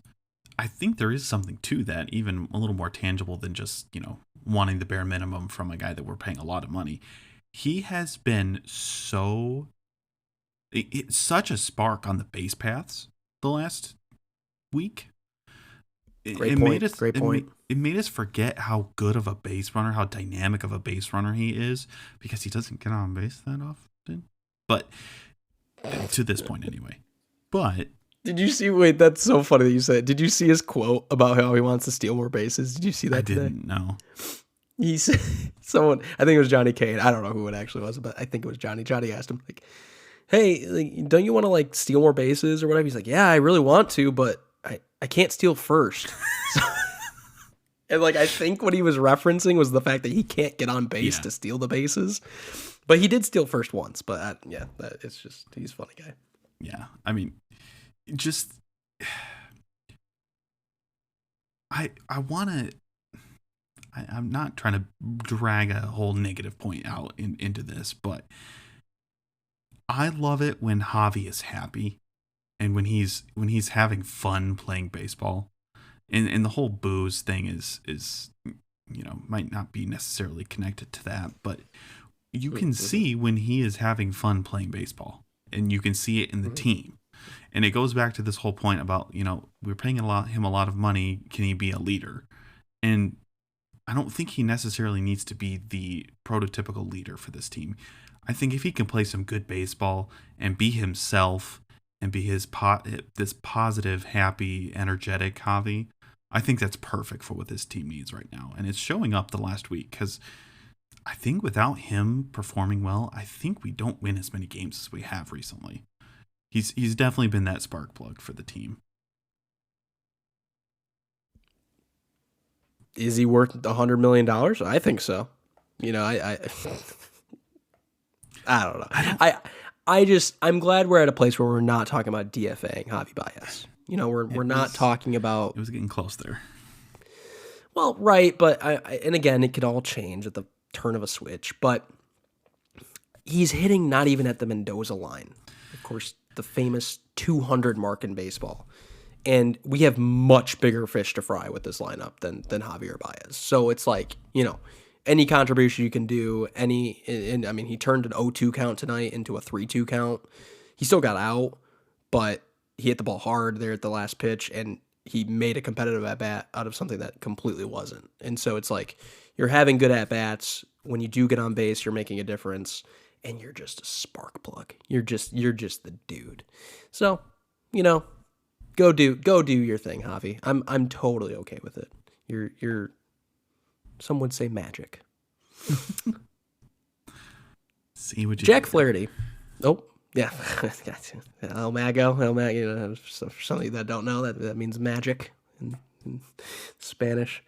Speaker 1: I think there is something to that, even a little more tangible than just, wanting the bare minimum from a guy that we're paying a lot of money. He has been such a spark on the base paths the last week.
Speaker 2: Great point.
Speaker 1: It made us forget how good of a base runner, how dynamic of a base runner he is, because he doesn't get on base that often. But to this point anyway. But
Speaker 2: did you see? Wait, that's so funny that you said. Did you see his quote about how he wants to steal more bases? Did you see that today?
Speaker 1: I didn't know.
Speaker 2: He said, someone, I think it was Johnny Kane. I don't know who it actually was, but I think it was Johnny. Johnny asked him, like, hey, like, don't you want to like steal more bases or whatever? He's like, yeah, I really want to, but I can't steal first. And like, I think what he was referencing was the fact that he can't get on base to steal the bases. But he did steal first once. But it's just, he's a funny guy.
Speaker 1: Yeah. I mean, just, I want to, I'm not trying to drag a whole negative point out into this, but I love it when Javi is happy and when he's having fun playing baseball. And the whole booze thing is might not be necessarily connected to that, but you can see when he is having fun playing baseball, and you can see it in the team. And it goes back to this whole point about, we're paying him a lot of money. Can he be a leader? And I don't think he necessarily needs to be the prototypical leader for this team. I think if he can play some good baseball and be himself and be this positive, happy, energetic Javi, I think that's perfect for what this team needs right now. And it's showing up the last week because I think without him performing well, I think we don't win as many games as we have recently. He's definitely been that spark plug for the team.
Speaker 2: Is he worth $100 million? I think so. You know, I don't know. I'm glad we're at a place where we're not talking about DFAing Javi Baez. You know, we're not talking about.
Speaker 1: It was getting close there.
Speaker 2: Well, right, but and again, it could all change at the turn of a switch. But he's hitting not even at the Mendoza line. Of course, the famous 200 mark in baseball. And we have much bigger fish to fry with this lineup than Javier Baez. So it's like, you know, any contribution you can do, and I mean, he turned an 0-2 count tonight into a 3-2 count. He still got out, but he hit the ball hard there at the last pitch, and he made a competitive at-bat out of something that completely wasn't. And so it's like, you're having good at-bats. When you do get on base, you're making a difference, and you're just a spark plug. You're just the dude. So, you know, Go do your thing, Javi. I'm totally okay with it. You're some would say magic.
Speaker 1: See what you
Speaker 2: Jack Flaherty. Oh, yeah. El Mago. You know, for somebody that don't know, that means magic in Spanish.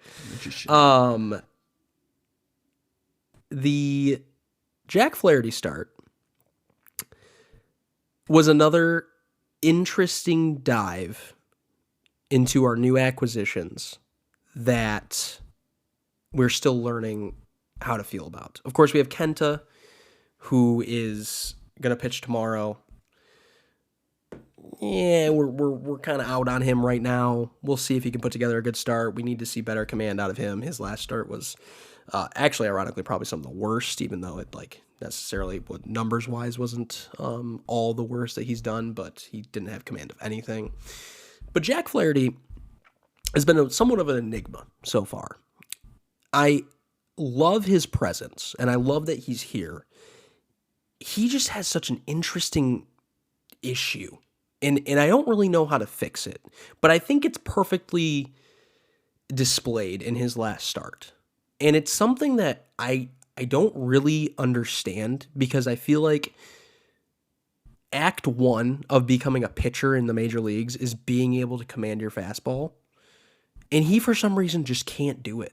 Speaker 2: The Jack Flaherty start was another interesting dive into our new acquisitions that we're still learning how to feel about. Of course, we have Kenta, who is going to pitch tomorrow. Yeah, we're kind of out on him right now. We'll see if he can put together a good start. We need to see better command out of him. His last start was actually, ironically, probably some of the worst, even though it necessarily what numbers wise wasn't all the worst that he's done, but he didn't have command of anything. But Jack Flaherty has been somewhat of an enigma so far. I love his presence, and I love that he's here. He just has such an interesting issue, and I don't really know how to fix it, but I think it's perfectly displayed in his last start. And it's something that I don't really understand, because I feel like act one of becoming a pitcher in the major leagues is being able to command your fastball. And he, for some reason, just can't do it.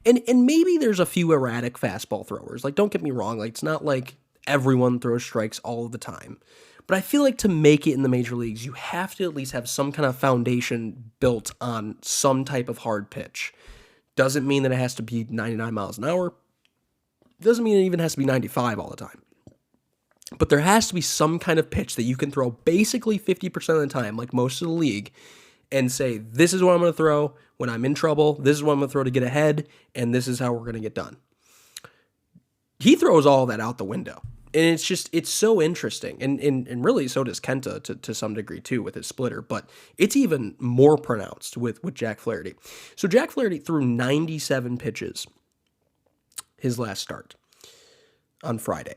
Speaker 2: And maybe there's a few erratic fastball throwers. Like, don't get me wrong. Like, it's not like everyone throws strikes all of the time. But I feel like to make it in the major leagues, you have to at least have some kind of foundation built on some type of hard pitch. Doesn't mean that it has to be 99 miles an hour. Doesn't mean it even has to be 95 all the time. But there has to be some kind of pitch that you can throw basically 50% of the time, like most of the league, and say, this is what I'm going to throw when I'm in trouble. This is what I'm going to throw to get ahead, and this is how we're going to get done. He throws all that out the window. And it's so interesting. And really, so does Kenta to some degree, too, with his splitter. But it's even more pronounced with Jack Flaherty. So Jack Flaherty threw 97 pitches his last start on Friday.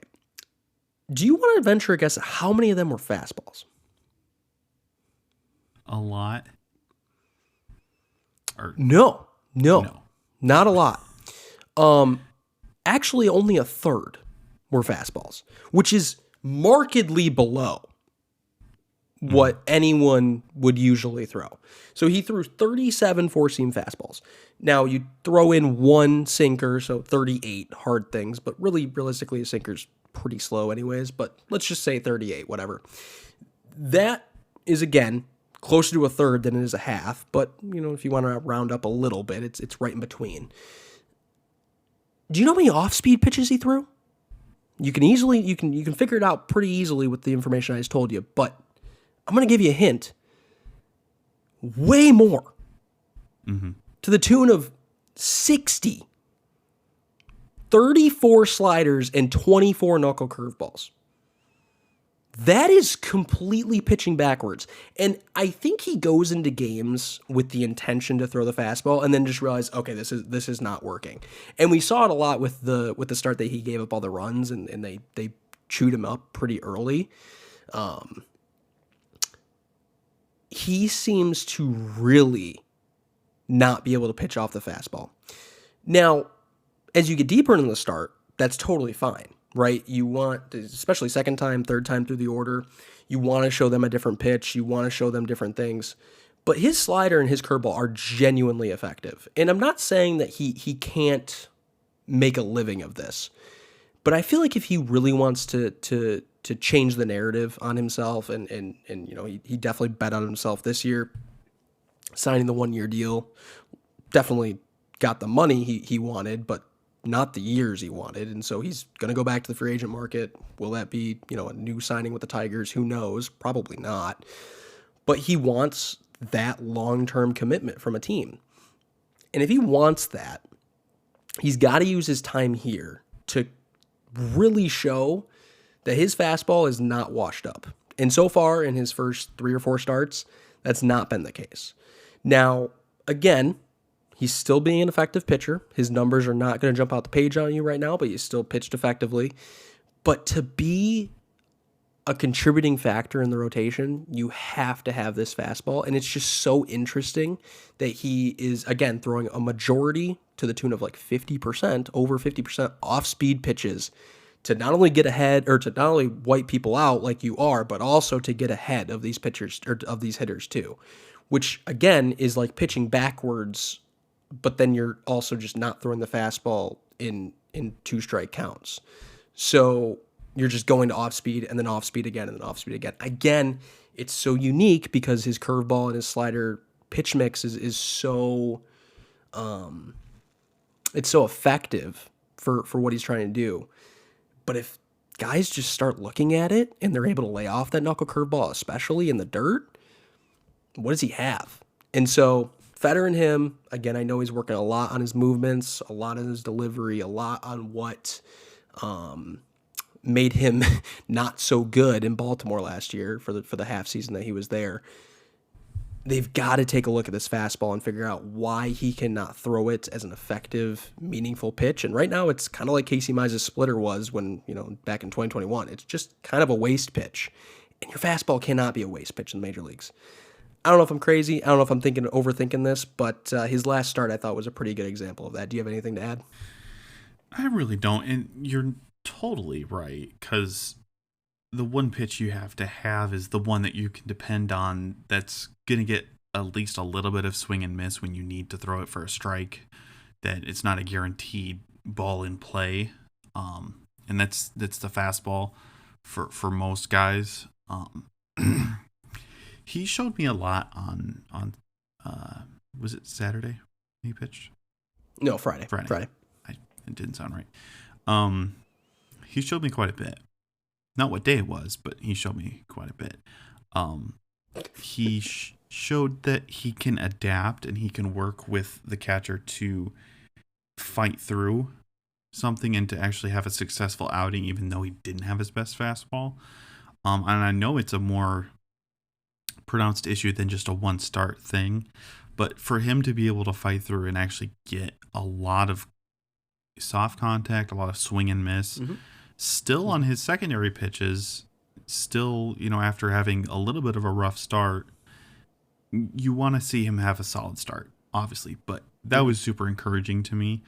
Speaker 2: Do you want to venture a guess at how many of them were fastballs?
Speaker 1: A lot.
Speaker 2: No, not a lot. Actually, only a third were fastballs, which is markedly below what anyone would usually throw. So he threw 37 four-seam fastballs. Now, you throw in one sinker, so 38 hard things, but really, realistically, a sinker's pretty slow anyways, but let's just say 38, whatever. That is, again, closer to a third than it is a half, but, you know, if you want to round up a little bit, it's right in between. Do you know how many off-speed pitches he threw? You can figure it out pretty easily with the information I just told you, but I'm going to give you a hint. Way more.
Speaker 1: Mm-hmm.
Speaker 2: To the tune of 60. 34 sliders and 24 knuckle curveballs. That is completely pitching backwards. And I think he goes into games with the intention to throw the fastball and then just realize, okay, this is not working. And we saw it a lot with the start that he gave up all the runs and they chewed him up pretty early. He seems to really not be able to pitch off the fastball. Now, as you get deeper into the start, that's totally fine, right? You want, especially second time, third time through the order, you want to show them a different pitch. You want to show them different things. But his slider and his curveball are genuinely effective. And I'm not saying that he can't make a living of this. But I feel like if he really wants to change the narrative on himself, and you know, he definitely bet on himself this year, signing the 1-year deal, definitely got the money he wanted, but not the years he wanted. And so he's going to go back to the free agent market. Will that be, you know, a new signing with the Tigers? Who knows? Probably not. But he wants that long-term commitment from a team. And if he wants that, he's got to use his time here to really show that his fastball is not washed up. And so far in his first 3 or 4 starts, that's not been the case. Now, again, he's still being an effective pitcher. His numbers are not going to jump out the page on you right now, but he's still pitched effectively. But to be a contributing factor in the rotation, you have to have this fastball. And it's just so interesting that he is, again, throwing a majority to the tune of like 50%, over 50% off-speed pitches to not only get ahead or to not only wipe people out like you are, but also to get ahead of these pitchers or of these hitters too, which again is like pitching backwards, but then you're also just not throwing the fastball in 2-strike counts. So you're just going to off speed and then off speed again and then off speed again. Again, it's so unique because his curveball and his slider pitch mix is so it's so effective for what he's trying to do. But if guys just start looking at it and they're able to lay off that knuckle curveball, especially in the dirt, what does he have? And so Feder and him, again, I know he's working a lot on his movements, a lot on his delivery, a lot on what made him not so good in Baltimore last year for the half season that he was there. They've got to take a look at this fastball and figure out why he cannot throw it as an effective, meaningful pitch. And right now, it's kind of like Kasey Mize's splitter was when, you know, back in 2021. It's just kind of a waste pitch. And your fastball cannot be a waste pitch in the major leagues. I don't know if I'm crazy. I don't know if I'm overthinking this, but his last start I thought was a pretty good example of that. Do you have anything to add?
Speaker 1: I really don't. And you're totally right, because the one pitch you have to have is the one that you can depend on that's going to get at least a little bit of swing and miss when you need to throw it for a strike, that it's not a guaranteed ball in play. And that's the fastball for most guys. He showed me a lot on was it Saturday he pitched?
Speaker 2: No, Friday.
Speaker 1: It didn't sound right. He showed me quite a bit. Not what day it was, but he showed me quite a bit. He showed that he can adapt and he can work with the catcher to fight through something and to actually have a successful outing, even though he didn't have his best fastball. And I know it's a more pronounced issue than just a one start thing, but for him to be able to fight through and actually get a lot of soft contact, a lot of swing and miss, still on his secondary pitches, still, you know, after having a little bit of a rough start, you want to see him have a solid start, obviously, but that was super encouraging to me,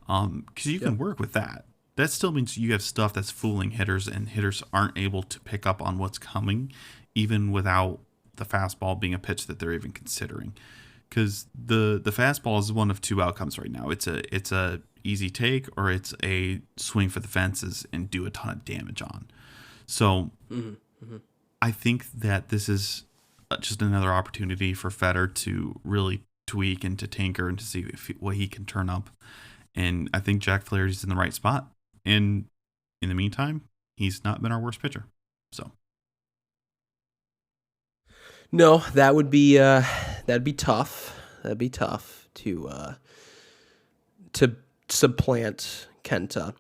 Speaker 1: because you can work with that. That still means you have stuff that's fooling hitters, and hitters aren't able to pick up on what's coming, even without the fastball being a pitch that they're even considering. Because the fastball is one of two outcomes right now. It's a easy take, or it's a swing for the fences and do a ton of damage on. So I think that this is just another opportunity for Feder to really tweak and to tinker and to see what he can turn up. And I think Jack Flaherty's in the right spot. And in the meantime, he's not been our worst pitcher. So
Speaker 2: no, that'd be tough. That'd be tough to supplant Kenta.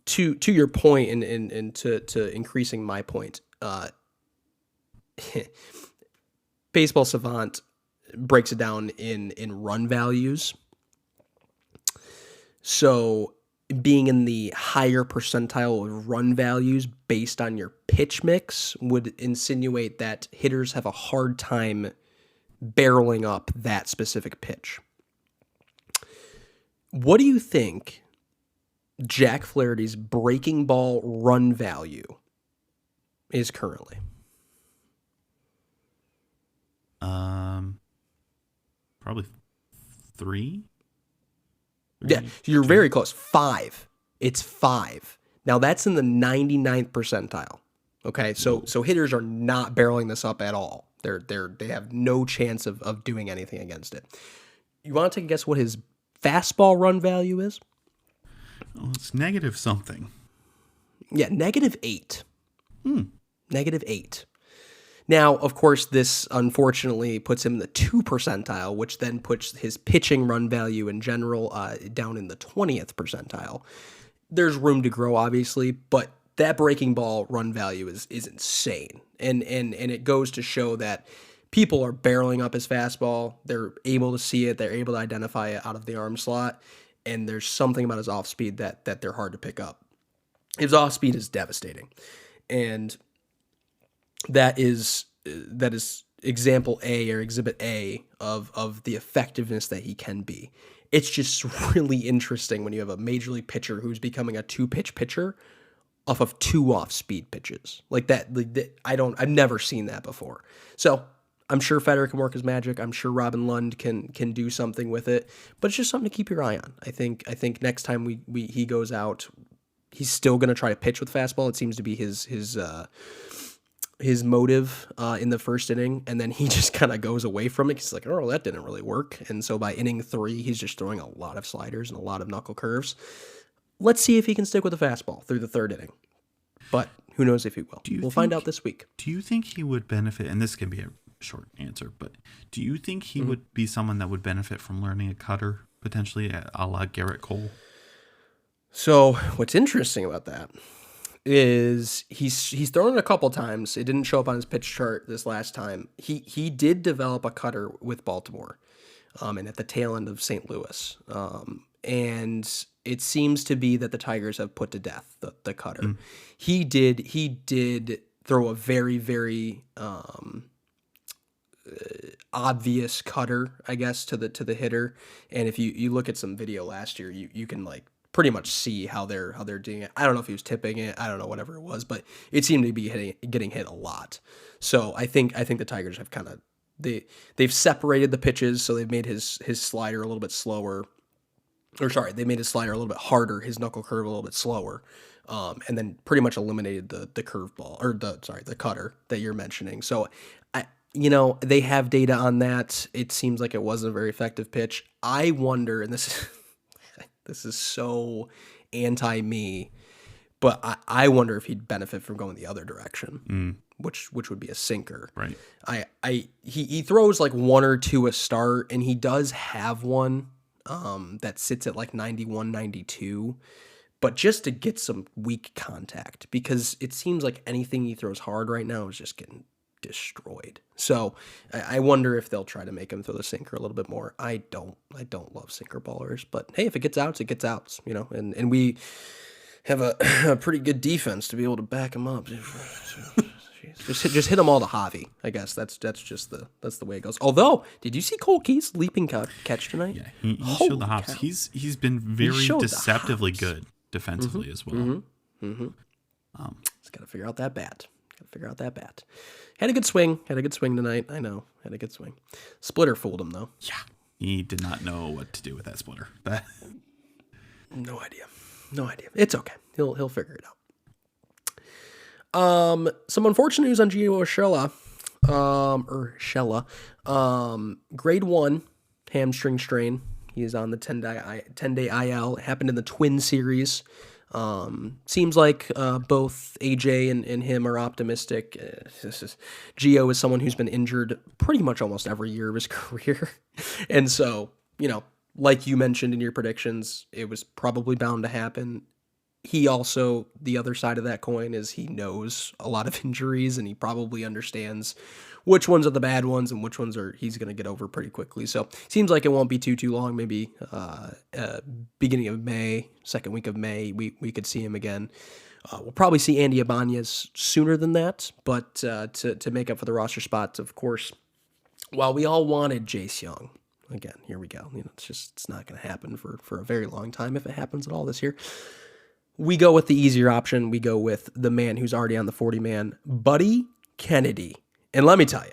Speaker 2: to your point and to increasing my point, Baseball Savant breaks it down in run values. So being in the higher percentile of run values based on your pitch mix would insinuate that hitters have a hard time barreling up that specific pitch. What do you think Jack Flaherty's breaking ball run value is currently?
Speaker 1: Probably 3.
Speaker 2: Yeah, you're very close. 5. It's 5. Now that's in the 99th percentile. Okay, so hitters are not barreling this up at all. They have no chance of doing anything against it. You want to take a guess what his fastball run value is?
Speaker 1: Oh, it's negative something.
Speaker 2: Yeah, -8. -8. Now, of course, this unfortunately puts him in the 2 percentile, which then puts his pitching run value in general down in the 20th percentile. There's room to grow, obviously, but that breaking ball run value is insane. And it goes to show that people are barreling up his fastball. They're able to see it. They're able to identify it out of the arm slot. And there's something about his off speed that they're hard to pick up. His off speed is devastating. And that is example A or exhibit A of the effectiveness that he can be. It's just really interesting when you have a major league pitcher who's becoming a 2-pitch pitcher off of 2 off-speed pitches. Like that, I've never seen that before. So I'm sure Federer can work his magic. I'm sure Robin Lund can do something with it, but it's just something to keep your eye on. I think next time he goes out, he's still going to try to pitch with fastball. It seems to be his motive in the first inning, and then he just kind of goes away from it. He's like, oh, that didn't really work. And so by inning 3, he's just throwing a lot of sliders and a lot of knuckle curves. Let's see if he can stick with the fastball through the 3rd inning. But who knows if he will. We'll find out this week.
Speaker 1: Do you think he would benefit, and this can be a short answer, but do you think he would be someone that would benefit from learning a cutter, potentially a la Garrett Cole?
Speaker 2: So what's interesting about that is he's thrown it a couple times. It didn't show up on his pitch chart this last time. He did develop a cutter with Baltimore, and at the tail end of St. Louis. And it seems to be that the Tigers have put to death the cutter. He did throw a very, very obvious cutter, I guess, to the hitter. And if you look at some video last year, you can like pretty much see how they're doing it. I don't know if he was tipping it. I don't know, whatever it was, but it seemed to be getting hit a lot. So I think the Tigers have kind of they've separated the pitches, so they've made his slider a little bit slower. Or sorry, they made his slider a little bit harder, his knuckle curve a little bit slower, and then pretty much eliminated the curveball or the cutter that you're mentioning. So they have data on that. It seems like it wasn't a very effective pitch. I wonder, and this is so anti-me, but I wonder if he'd benefit from going the other direction, which would be a sinker.
Speaker 1: Right.
Speaker 2: He throws like 1 or 2 a start, and he does have one that sits at like 91, 92, but just to get some weak contact, because it seems like anything he throws hard right now is just getting destroyed. So I wonder if they'll try to make him throw the sinker a little bit more. I don't love sinker ballers, but hey, if it gets outs, it gets outs, and we have a pretty good defense to be able to back him up. Just hit them all to Javi. I guess that's just the way it goes. Although, did you see Cole Key's leaping catch tonight?
Speaker 1: Yeah, he showed the hops. Cow. He's been very deceptively good defensively as well.
Speaker 2: Just got to figure out that bat. Had a good swing tonight. I know. Had a good swing. Splitter fooled him though.
Speaker 1: Yeah, he did not know what to do with that splitter.
Speaker 2: No idea. It's okay. He'll figure it out. Some unfortunate news on Gio Urshela. Grade 1 hamstring strain. He is on the 10-day IL. It happened in the Twin series. Seems like both AJ and him are optimistic. Gio is someone who's been injured pretty much almost every year of his career. And so, like you mentioned in your predictions, it was probably bound to happen. he also, the other side of that coin is he knows a lot of injuries, and he probably understands which ones are the bad ones and which ones are he's going to get over pretty quickly. So seems like it won't be too long. Maybe beginning of May, second week of May, we could see him again. We'll probably see Andy Ibanez sooner than that, but to make up for the roster spots, of course, while we all wanted Jace Young, again, here we go. It's not going to happen for a very long time if it happens at all this year. We go with the easier option. We go with the man who's already on the 40-man, Buddy Kennedy. And let me tell you,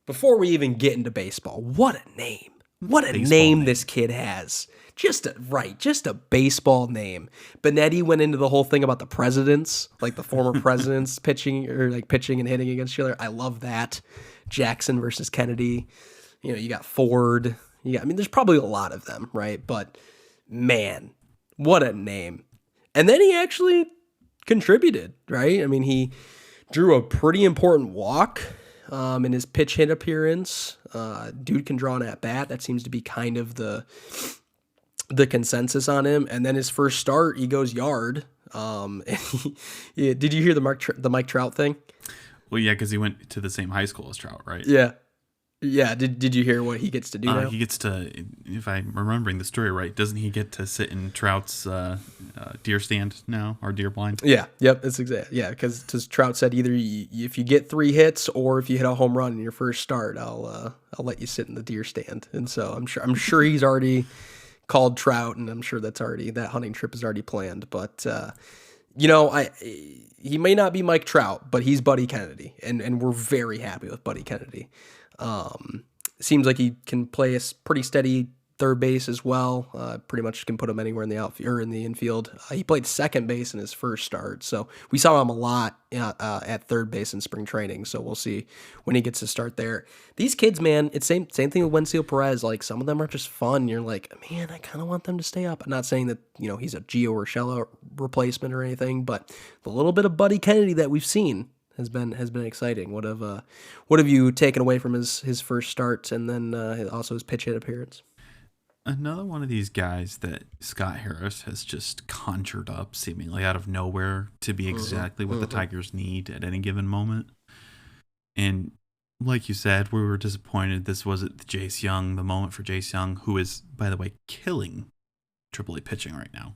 Speaker 2: before we even get into baseball, what a name. What a name this kid has. Just a baseball name. Benetti went into the whole thing about the presidents, like the former presidents pitching and hitting against each other. I love that. Jackson versus Kennedy. You got Ford. There's probably a lot of them, right? But man, what a name. And then he actually contributed, right? He drew a pretty important walk in his pitch hit appearance. Dude can draw an at bat. That seems to be kind of the consensus on him. And then his first start, he goes yard. Did you hear the Mike Trout thing?
Speaker 1: Well, yeah, because he went to the same high school as Trout, right?
Speaker 2: Yeah. Yeah, did you hear what he gets to do now?
Speaker 1: He gets to, if I'm remembering the story right, doesn't he get to sit in Trout's deer stand now, or deer blind?
Speaker 2: Yeah, yep, that's exactly. Yeah, because Trout said either if you get 3 hits or if you hit a home run in your first start, I'll let you sit in the deer stand. And so I'm sure he's already called Trout, and I'm sure that hunting trip is already planned. But he may not be Mike Trout, but he's Buddy Kennedy, and we're very happy with Buddy Kennedy. Seems like he can play a pretty steady third base as well. Pretty much can put him anywhere in the outfield or in the infield. He played second base in his first start, so we saw him a lot at third base in spring training. So we'll see when he gets to start there. These kids, man, it's same thing with Wenzel Perez. Like, some of them are just fun. You're like, man, I kind of want them to stay up. I'm not saying that he's a Gio Urshela replacement or anything, but the little bit of Buddy Kennedy that we've seen has been exciting. What have you taken away from his first start, and then also his pitch hit appearance?
Speaker 1: Another one of these guys that Scott Harris has just conjured up seemingly out of nowhere to be exactly what the Tigers need at any given moment. And like you said, we were disappointed this wasn't the moment for Jace Young, who is, by the way, killing AAA pitching right now.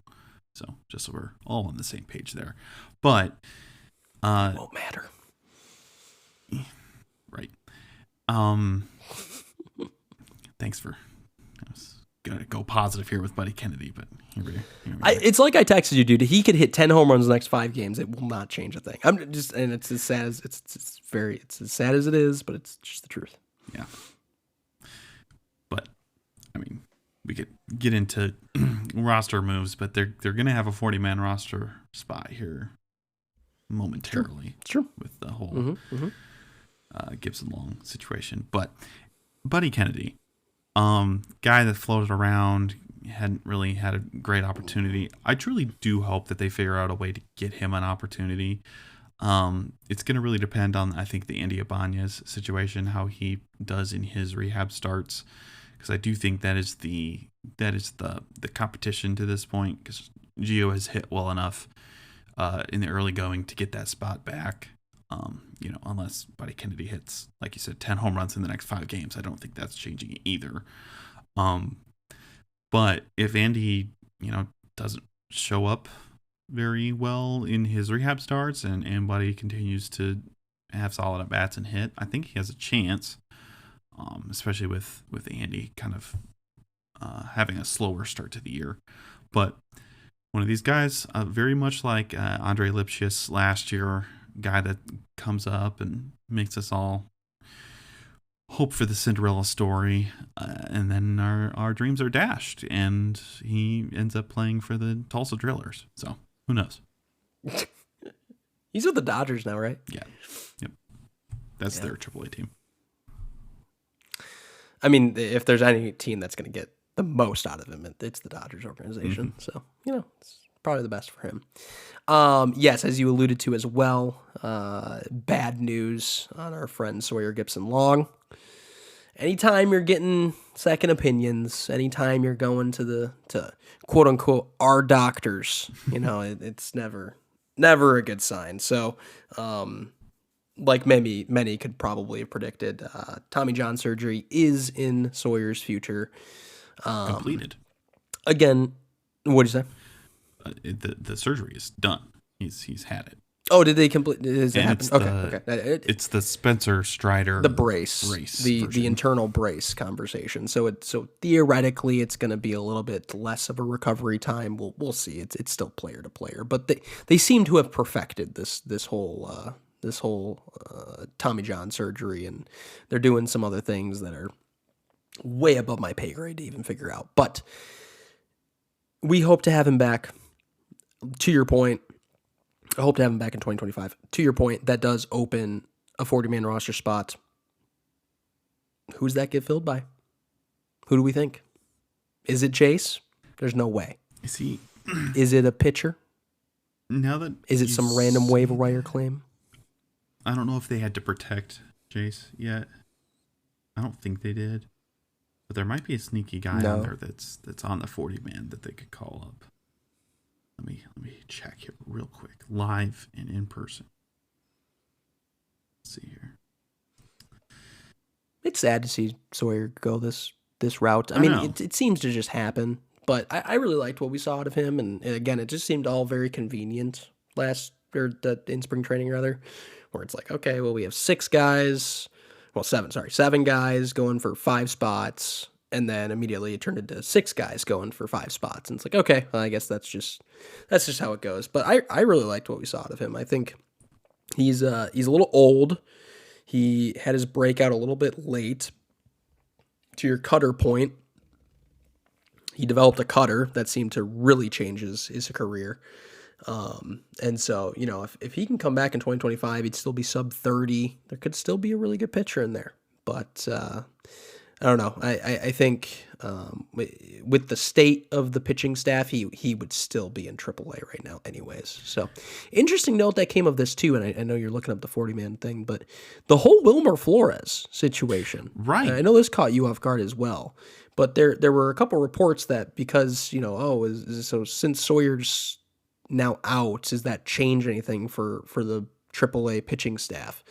Speaker 1: So just so we're all on the same page there. But
Speaker 2: won't matter.
Speaker 1: Right. Thanks for... Gonna go positive here with Buddy Kennedy, but here we
Speaker 2: it's like I texted you, dude. He could hit 10 home runs in the next 5 games. It will not change a thing. And it's as sad as it's as sad as it is, but it's just the truth.
Speaker 1: Yeah. But we could get into roster moves, but they're gonna have a 40-man roster spot here momentarily.
Speaker 2: Sure.
Speaker 1: With the whole Gibson Long situation, but Buddy Kennedy. Guy that floated around, hadn't really had a great opportunity. I truly do hope that they figure out a way to get him an opportunity. It's going to really depend on, I think, the Andy Ibanez situation, how he does in his rehab starts, because I do think that is the competition to this point, because Gio has hit well enough in the early going to get that spot back. Unless Buddy Kennedy hits, like you said, 10 home runs in the next 5 games, I don't think that's changing either. But if Andy, doesn't show up very well in his rehab starts and Buddy continues to have solid at bats and hit, I think he has a chance, especially with Andy kind of having a slower start to the year. But one of these guys, very much like Andre Lipschitz last year, guy that comes up and makes us all hope for the Cinderella story, and then our dreams are dashed, and he ends up playing for the Tulsa Drillers. So who knows?
Speaker 2: He's with the Dodgers now, right?
Speaker 1: Yeah. Yep. That's their AAA team.
Speaker 2: If there's any team that's going to get the most out of him, it's the Dodgers organization. So, it's probably the best for him. Yes, as you alluded to as well, bad news on our friend Sawyer Gibson Long. anytime you're getting second opinions, anytime you're going to quote unquote our doctors, it's never a good sign. So, like many could probably have predicted, Tommy John surgery is in Sawyer's future.
Speaker 1: Completed.
Speaker 2: Again, what'd you say?
Speaker 1: The surgery is done. He's had it.
Speaker 2: Oh, did they complete? Does it happen? Okay.
Speaker 1: It's the Spencer Strider,
Speaker 2: the brace the internal brace conversation. So theoretically, it's going to be a little bit less of a recovery time. We'll see. It's still player to player, but they seem to have perfected this whole Tommy John surgery, and they're doing some other things that are way above my pay grade to even figure out. But we hope to have him back. To your point, I hope to have him back in 2025. To your point, that does open a 40-man roster spot. Who's that get filled by? Who do we think? Is it Chase? There's no way. Is it a pitcher? Is it some random waiver wire claim?
Speaker 1: I don't know if they had to protect Chase yet. I don't think they did. But there might be a sneaky guy on there that's on the 40-man that they could call up. Let me check here real quick, live and in person. Let's see here.
Speaker 2: It's sad to see Sawyer go this route. I mean, it seems to just happen, but I really liked what we saw out of him, and again, it just seemed all very convenient in spring training rather, where it's like, okay, well, we have seven guys going for 5 spots. And then immediately it turned into 6 guys going for 5 spots. And it's like, okay, well, I guess that's just how it goes. But I really liked what we saw out of him. I think he's a little old. He had his breakout a little bit late. To your cutter point, he developed a cutter that seemed to really change his career. And so, if he can come back in 2025, he'd still be sub 30. There could still be a really good pitcher in there. But I don't know. I think with the state of the pitching staff, he would still be in AAA right now anyways. So interesting note that came of this too, and I know you're looking up the 40-man thing, but the whole Wilmer Flores situation.
Speaker 1: Right.
Speaker 2: I know this caught you off guard as well, but there were a couple reports that because, so since Sawyer's now out, does that change anything for the AAA pitching staff?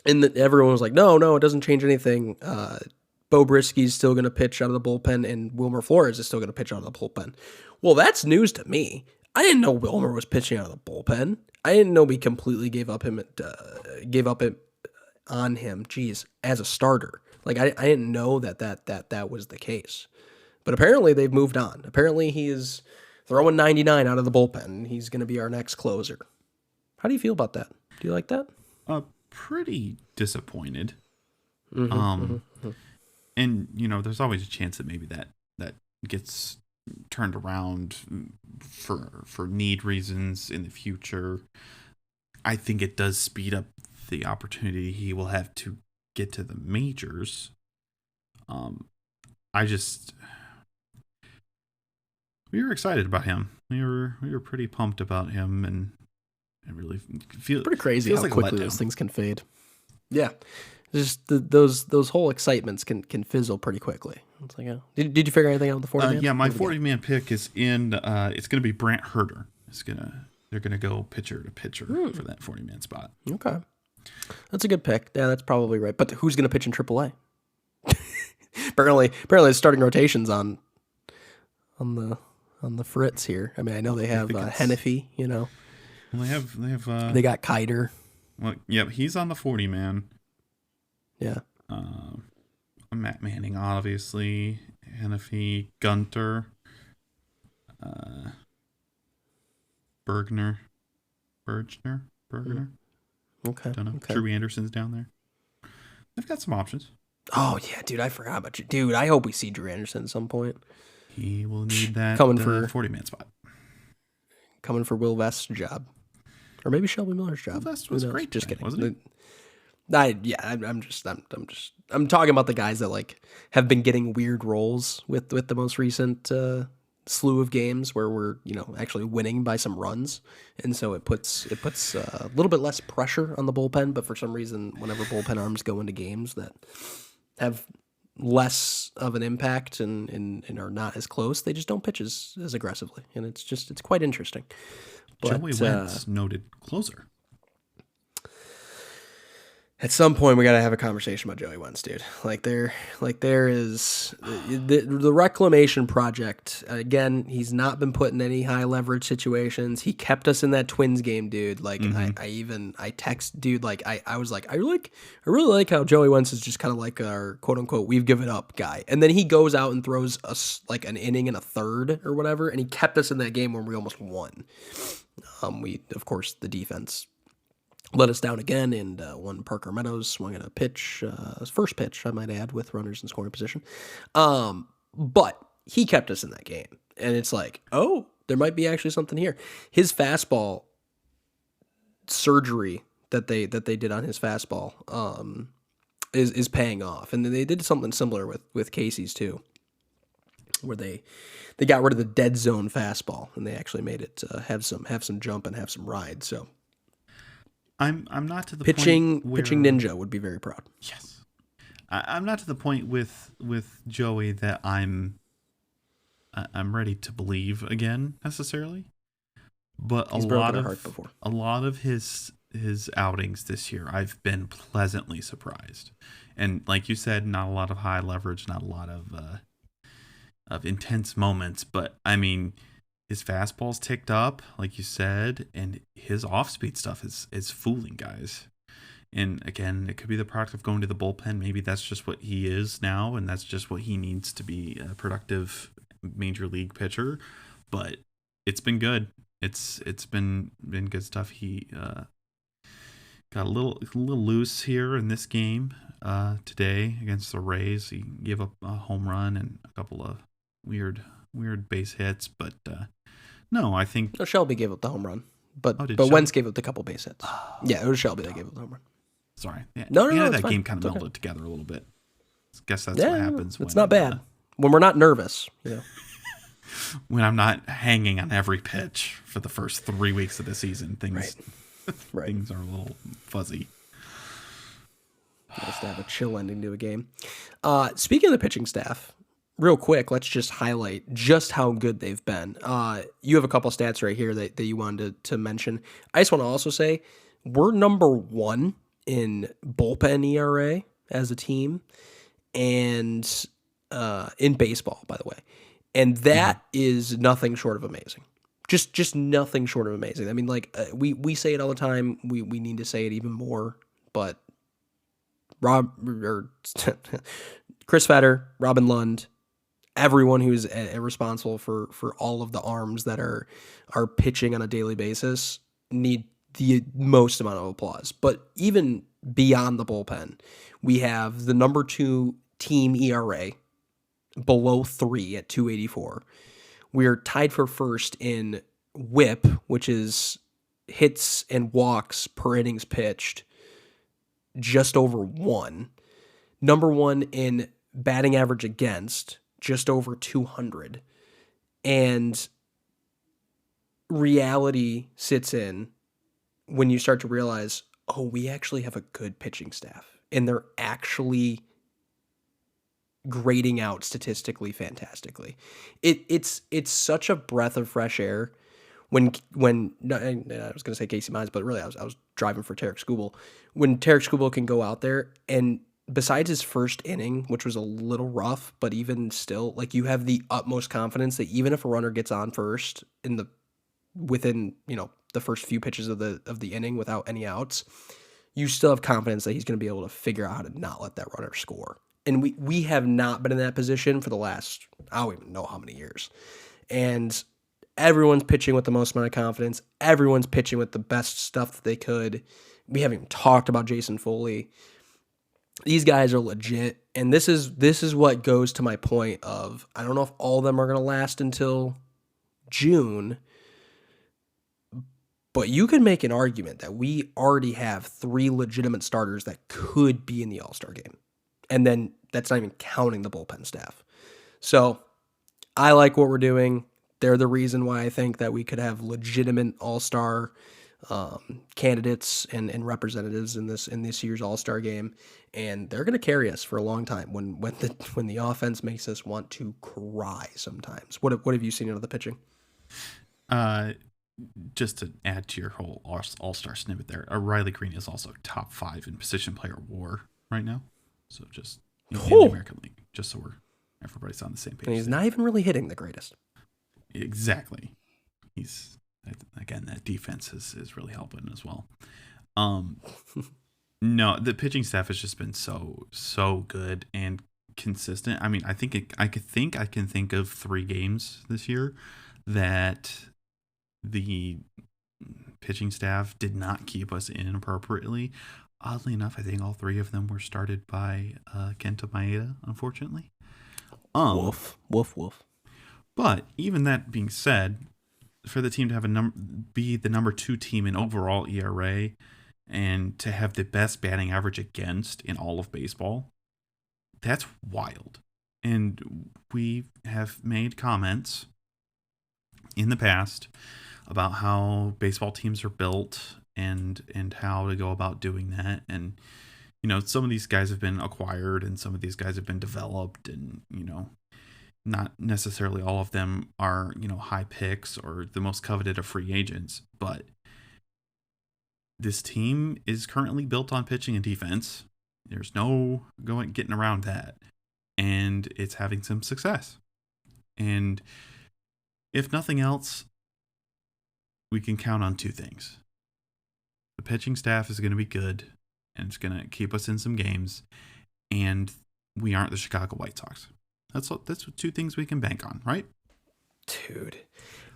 Speaker 2: And everyone was like, no, it doesn't change anything. Bo Brisky's still going to pitch out of the bullpen, and Wilmer Flores is still going to pitch out of the bullpen. Well, that's news to me. I didn't know Wilmer was pitching out of the bullpen. I didn't know we completely gave up on him. As a starter. Like I didn't know that was the case. But apparently they've moved on. Apparently he is throwing 99 out of the bullpen. He's going to be our next closer. How do you feel about that? Do you like that?
Speaker 1: Pretty disappointed.
Speaker 2: Mm-hmm.
Speaker 1: And there's always a chance that maybe that gets turned around for need reasons in the future. I think it does speed up the opportunity he will have to get to the majors. We were excited about him. We were pretty pumped about him, and it really feels
Speaker 2: pretty crazy how quickly those things can fade. Yeah, just those whole excitements can fizzle pretty quickly. It's like, did you figure anything out with the 40-man?
Speaker 1: Yeah, my 40-man pick is in. It's going to be Brant Herter. They're gonna go pitcher to pitcher for that 40-man spot.
Speaker 2: Okay, that's a good pick. Yeah, that's probably right. But who's going to pitch in AAA? apparently, the starting rotation's on the fritz here. I mean, I know they have Hennepy. Well, they got Kiter.
Speaker 1: Well, yep, he's on the 40-man.
Speaker 2: Yeah.
Speaker 1: Matt Manning, obviously. Hennepy, Gunter, Bergner.
Speaker 2: Okay.
Speaker 1: Don't know.
Speaker 2: Okay.
Speaker 1: Drew Anderson's down there. They've got some options.
Speaker 2: Oh yeah, dude, I forgot about you, dude. I hope we see Drew Anderson at some point.
Speaker 1: He will need that
Speaker 2: coming for
Speaker 1: 40-man spot.
Speaker 2: Coming for Will Vest's job, or maybe Shelby Miller's job.
Speaker 1: Will Vest was great.
Speaker 2: Just kidding,
Speaker 1: wasn't
Speaker 2: he? I'm talking about the guys that like have been getting weird roles with the most recent slew of games where we're actually winning by some runs, and so it puts a little bit less pressure on the bullpen. But for some reason, whenever bullpen arms go into games, that have less of an impact and are not as close, they just don't pitch as aggressively. And it's quite interesting. But,
Speaker 1: Joey Wentz, noted closer.
Speaker 2: At some point, we got to have a conversation about Joey Wentz, dude. There is the reclamation project. Again, he's not been put in any high leverage situations. He kept us in that Twins game, dude. I text, dude. I was like, I really like how Joey Wentz is just kind of like our quote unquote we've given up guy. And then he goes out and throws us like an inning and a third or whatever, and he kept us in that game when we almost won. Of course, the defense let us down again, and one Parker Meadows swung at a pitch, his first pitch, I might add, with runners in scoring position. But he kept us in that game, and it's like, oh, there might be actually something here. His fastball surgery that they did on his fastball is paying off, and they did something similar with Kasey's too, where they got rid of the dead zone fastball, and they actually made it have some jump and have some ride. So.
Speaker 1: I'm not to the
Speaker 2: pitching
Speaker 1: point where,
Speaker 2: pitching ninja would be very proud.
Speaker 1: Yes, I'm not to the point with Joey that I'm ready to believe again necessarily. But a lot of his outings this year, I've been pleasantly surprised. And like you said, not a lot of high leverage, not a lot of intense moments. But I mean, his fastball's ticked up, like you said, and his off-speed stuff is fooling guys. And again, it could be the product of going to the bullpen. Maybe that's just what he is now, and that's just what he needs to be a productive major league pitcher. But it's been good. It's been good stuff. He got a little loose here in this game today against the Rays. He gave up a home run and a couple of weird base hits, but no, I think
Speaker 2: Shelby gave up the home run, but
Speaker 1: Shelby?
Speaker 2: Wentz gave up the couple base hits. Yeah, it was Shelby that gave up the home run.
Speaker 1: Sorry, yeah,
Speaker 2: no,
Speaker 1: that
Speaker 2: fine.
Speaker 1: game kind of
Speaker 2: it's
Speaker 1: melded
Speaker 2: okay.
Speaker 1: together a little bit. I guess that's what happens.
Speaker 2: It's not bad when we're not nervous,
Speaker 1: when I'm not hanging on every pitch for the first 3 weeks of the season, things things are a little fuzzy.
Speaker 2: Nice to have a chill ending to a game. Speaking of the pitching staff, real quick, let's just highlight just how good they've been. You have a couple stats right here that you wanted to mention. I just want to also say we're number 1 in bullpen ERA as a team, and in baseball, by the way. And that is nothing short of amazing. Just nothing short of amazing. I mean, we say it all the time. We need to say it even more. But Chris Fetter, Robin Lund, everyone who's responsible for all of the arms that are pitching on a daily basis need the most amount of applause. But even beyond the bullpen, we have the number 2 team ERA, below 3 at 284. We are tied for first in WHIP, which is hits and walks per innings pitched, just over 1. Number 1 in batting average against, just over 200. And reality sits in when you start to realize, oh, we actually have a good pitching staff, and they're actually grading out statistically fantastically. It's such a breath of fresh air when I was going to say Casey Mize, but really I was driving for Tarek Skubal. When Tarek Skubal can go out there, and besides his first inning, which was a little rough, but even still, you have the utmost confidence that even if a runner gets on first within the first few pitches of the inning without any outs, you still have confidence that he's going to be able to figure out how to not let that runner score. And we have not been in that position for the last, I don't even know how many years. And everyone's pitching with the most amount of confidence. Everyone's pitching with the best stuff that they could. We haven't even talked about Jason Foley. These guys are legit. And this is what goes to my point of, I don't know if all of them are going to last until June, but you can make an argument that we already have 3 legitimate starters that could be in the All-Star game. And then that's not even counting the bullpen staff. So I like what we're doing. They're the reason why I think that we could have legitimate all-star candidates and representatives in this year's All-Star game, and they're going to carry us for a long time when the offense makes us want to cry sometimes. What have you seen out of the pitching?
Speaker 1: Just to add to your whole All-Star snippet there, Riley Green is also top 5 in position player WAR right now. So just in the American League, just so everybody's on the same page.
Speaker 2: And he's not even really hitting the greatest.
Speaker 1: Exactly. He's, again, that defense is really helping as well. No, the pitching staff has just been so good and consistent. I mean, I can think of 3 games this year that the pitching staff did not keep us in appropriately. Oddly enough, I think all 3 of them were started by Kenta Maeda, unfortunately.
Speaker 2: Woof.
Speaker 1: But even that being said, for the team to have be the number 2 team in overall ERA and to have the best batting average against in all of baseball, that's wild. And we have made comments in the past about how baseball teams are built and how to go about doing that. And, some of these guys have been acquired and some of these guys have been developed, and, not necessarily all of them are, high picks or the most coveted of free agents, but this team is currently built on pitching and defense. There's no getting around that. And it's having some success. And if nothing else, we can count on 2 things. The pitching staff is going to be good, and it's going to keep us in some games, and we aren't the Chicago White Sox. That's 2 things we can bank on, right?
Speaker 2: Dude,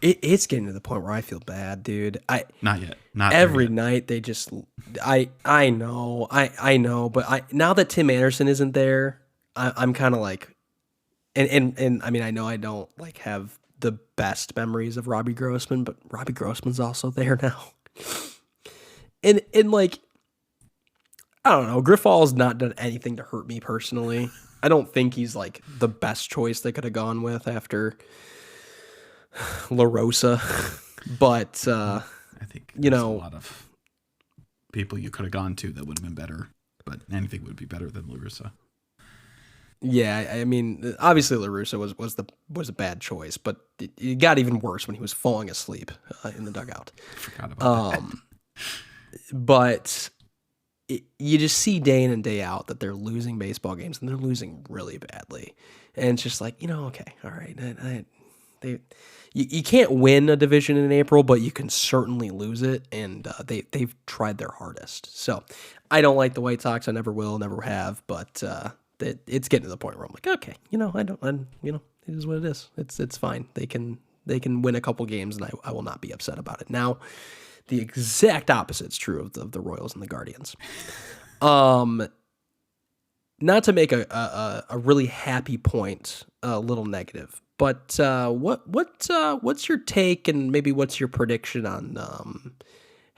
Speaker 2: it's getting to the point where I feel bad, dude.
Speaker 1: Not yet. Not
Speaker 2: every
Speaker 1: yet.
Speaker 2: night they just. I know, but now that Tim Anderson isn't there, I'm kind of like, and I mean, I know I don't like have the best memories of Robbie Grossman, but Robbie Grossman's also there now. And like, I don't know, Griffall's not done anything to hurt me personally. I don't think he's like the best choice they could have gone with after La Rosa, but
Speaker 1: I think there's a lot of people you could have gone to that would have been better, but anything would be better than La Rosa.
Speaker 2: Yeah, I mean, obviously La Russa was a bad choice, but it got even worse when he was falling asleep in the dugout.
Speaker 1: I forgot about that.
Speaker 2: But you just see day in and day out that they're losing baseball games, and they're losing really badly. And it's just like, okay, all right, you can't win a division in April, but you can certainly lose it, and they've tried their hardest. So I don't like the White Sox. I never will, never have, but. It's getting to the point where I'm like, okay, it is what it is. It's fine. They can win a couple games, and I will not be upset about it. Now, the exact opposite is true of the Royals and the Guardians. Not to make a really happy point a little negative, but what's your take, and maybe what's your prediction on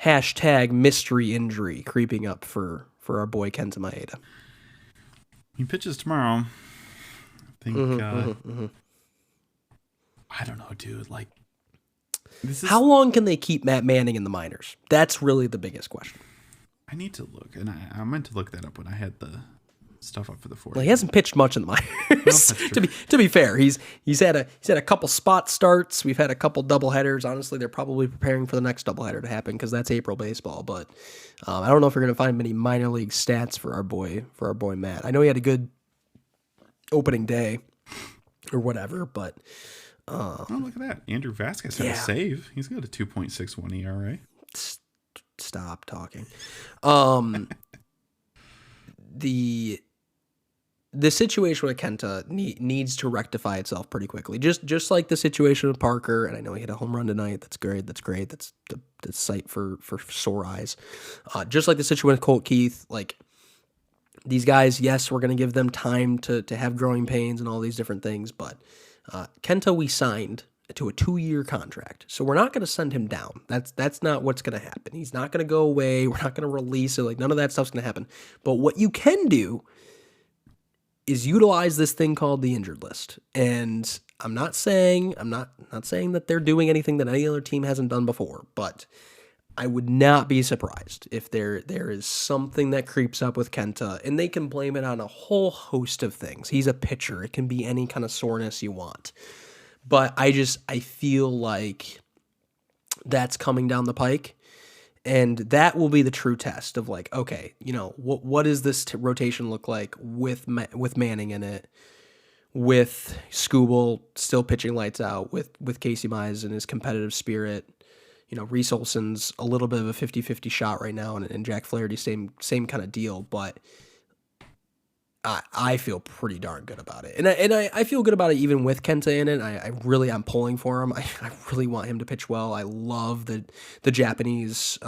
Speaker 2: hashtag mystery injury creeping up for our boy Kenta Maeda?
Speaker 1: He pitches tomorrow. I think. I don't know, dude. Like,
Speaker 2: how long can they keep Matt Manning in the minors? That's really the biggest question.
Speaker 1: I need to look, and I meant to look that up when I had the stuff up for the 4th.
Speaker 2: Well, he hasn't pitched much in the minors. No, to be fair, he's had a couple spot starts. We've had a couple doubleheaders. Honestly, they're probably preparing for the next doubleheader to happen because that's April baseball. But I don't know if you're going to find many minor league stats for our boy Matt. I know he had a good opening day or whatever, but
Speaker 1: oh, look at that! Andrew Vasquez had a save. He's got a 2.61 ERA.
Speaker 2: Stop talking. The situation with Kenta needs to rectify itself pretty quickly. Just like the situation with Parker, and I know he hit a home run tonight. That's great. That's the sight for sore eyes. Just like the situation with Colt Keith, like these guys, yes, we're going to give them time to have growing pains and all these different things, but Kenta we signed to a 2-year contract, so we're not going to send him down. That's not what's going to happen. He's not going to go away. We're not going to release it. Like none of that stuff's going to happen. But what you can do is utilize this thing called the injured list. And I'm not saying that they're doing anything that any other team hasn't done before, but I would not be surprised if there is something that creeps up with Kenta, and they can blame it on a whole host of things. He's a pitcher. It can be any kind of soreness you want. But I feel like that's coming down the pike, and that will be the true test of like, okay, what does this rotation look like with Manning in it, with Skubal still pitching lights out, with Kasey Mize and his competitive spirit. Reese Olson's a little bit of a 50-50 shot right now, and Jack Flaherty, same kind of deal, but I feel pretty darn good about it. And I feel good about it even with Kenta in it. I'm pulling for him. I really want him to pitch well. I love the Japanese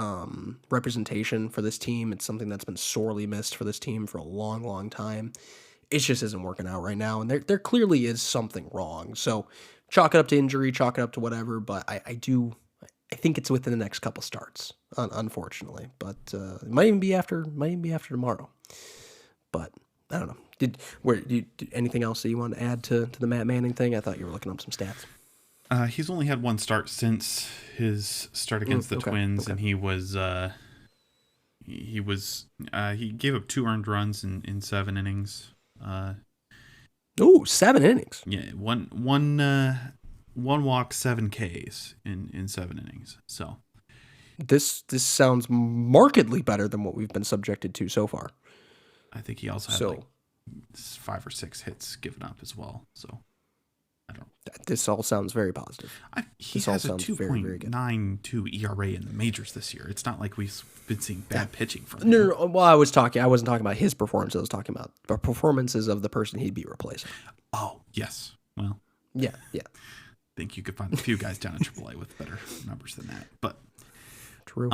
Speaker 2: representation for this team. It's something that's been sorely missed for this team for a long, long time. It just isn't working out right now, and there clearly is something wrong. So chalk it up to injury, chalk it up to whatever, but I think it's within the next couple starts, unfortunately. But it might even be after tomorrow. But I don't know. Did anything else that you want to add to the Matt Manning thing? I thought you were looking up some stats.
Speaker 1: He's only had one start since his start against the Twins, and he gave up 2 earned runs in 7 innings.
Speaker 2: 7 innings.
Speaker 1: Yeah, one walk, 7 Ks in 7 innings. So
Speaker 2: this sounds markedly better than what we've been subjected to so far.
Speaker 1: I think he also had 5 or 6 hits given up as well. So I don't.
Speaker 2: This all sounds very positive.
Speaker 1: He has a 2.92 ERA in the majors this year. It's not like we've been seeing bad pitching from him.
Speaker 2: No. Well, I wasn't talking about his performance. I was talking about the performances of the person he'd be replacing.
Speaker 1: Oh, yes. Well,
Speaker 2: yeah.
Speaker 1: I think you could find a few guys down in AAA with better numbers than that. But
Speaker 2: true.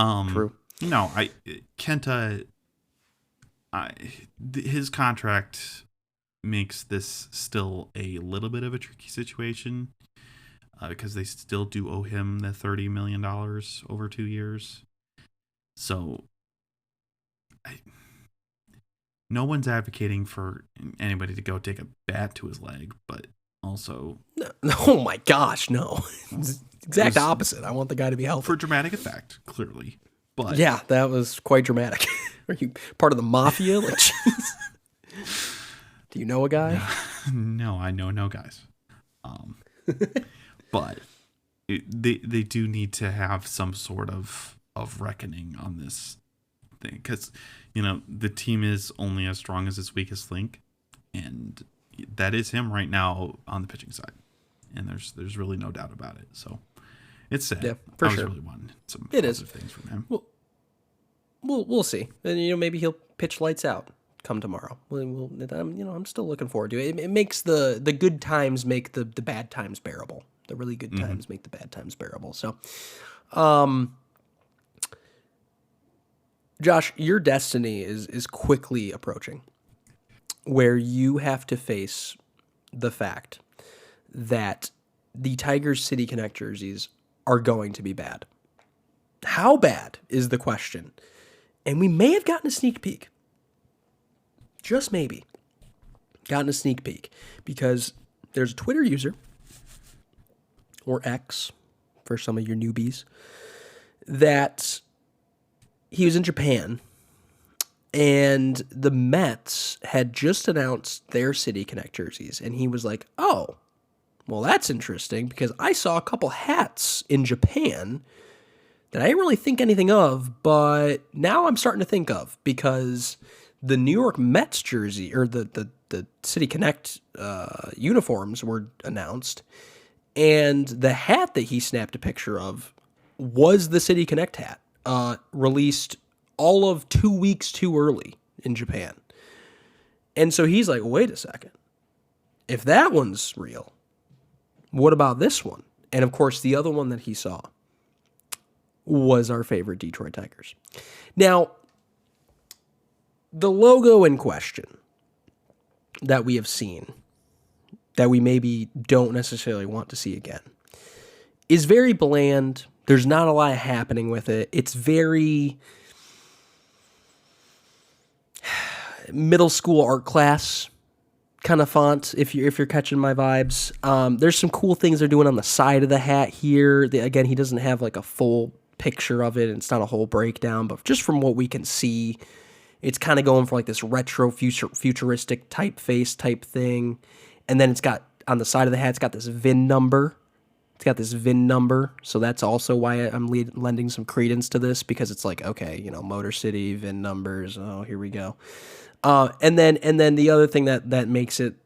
Speaker 1: No, Kenta, his contract makes this still a little bit of a tricky situation because they still do owe him the $30 million over 2 years. So no one's advocating for anybody to go take a bat to his leg, but also...
Speaker 2: No, oh my gosh, no. Exact opposite. I want the guy to be healthy.
Speaker 1: For dramatic effect, clearly. But
Speaker 2: yeah, that was quite dramatic. Are you part of the mafia? Like, jeez. Do you know a guy?
Speaker 1: No, I know no guys. But they do need to have some sort of reckoning on this thing because, the team is only as strong as its weakest link, and that is him right now on the pitching side, and there's really no doubt about it. So it's sad. Yeah, for sure. I was really wanting some positive things from him.
Speaker 2: Well, we'll see, and maybe he'll pitch lights out come tomorrow. I'm still looking forward to it. It makes the good times make the bad times bearable. The really good times make the bad times bearable. So, Josh, your destiny is quickly approaching, where you have to face the fact that the Tigers City Connect jerseys are going to be bad. How bad is the question? And we may have gotten a sneak peek. Just maybe gotten a sneak peek because there's a Twitter user, or X for some of your newbies, that he was in Japan and the Mets had just announced their City Connect jerseys, and he was like, oh, well, that's interesting because I saw a couple hats in Japan that I didn't really think anything of, but now I'm starting to think of because the New York Mets jersey, or the City Connect uniforms were announced, and the hat that he snapped a picture of was the City Connect hat, released all of 2 weeks too early in Japan. And so he's like, wait a second. If that one's real, what about this one? And of course, the other one that he saw was our favorite Detroit Tigers. Now, the logo in question that we have seen, that we maybe don't necessarily want to see again, is very bland. There's not a lot happening with it. It's very middle school art class kind of font, if you're catching my vibes. There's some cool things they're doing on the side of the hat here. Again, he doesn't have like a full picture of it, and it's not a whole breakdown, but just from what we can see, it's kind of going for like this retro futuristic typeface type thing. And then it's got, on the side of the hat, it's got this VIN number. So that's also why I'm lending some credence to this, because it's like, okay, Motor City, VIN numbers. Oh, here we go. And then the other thing that makes it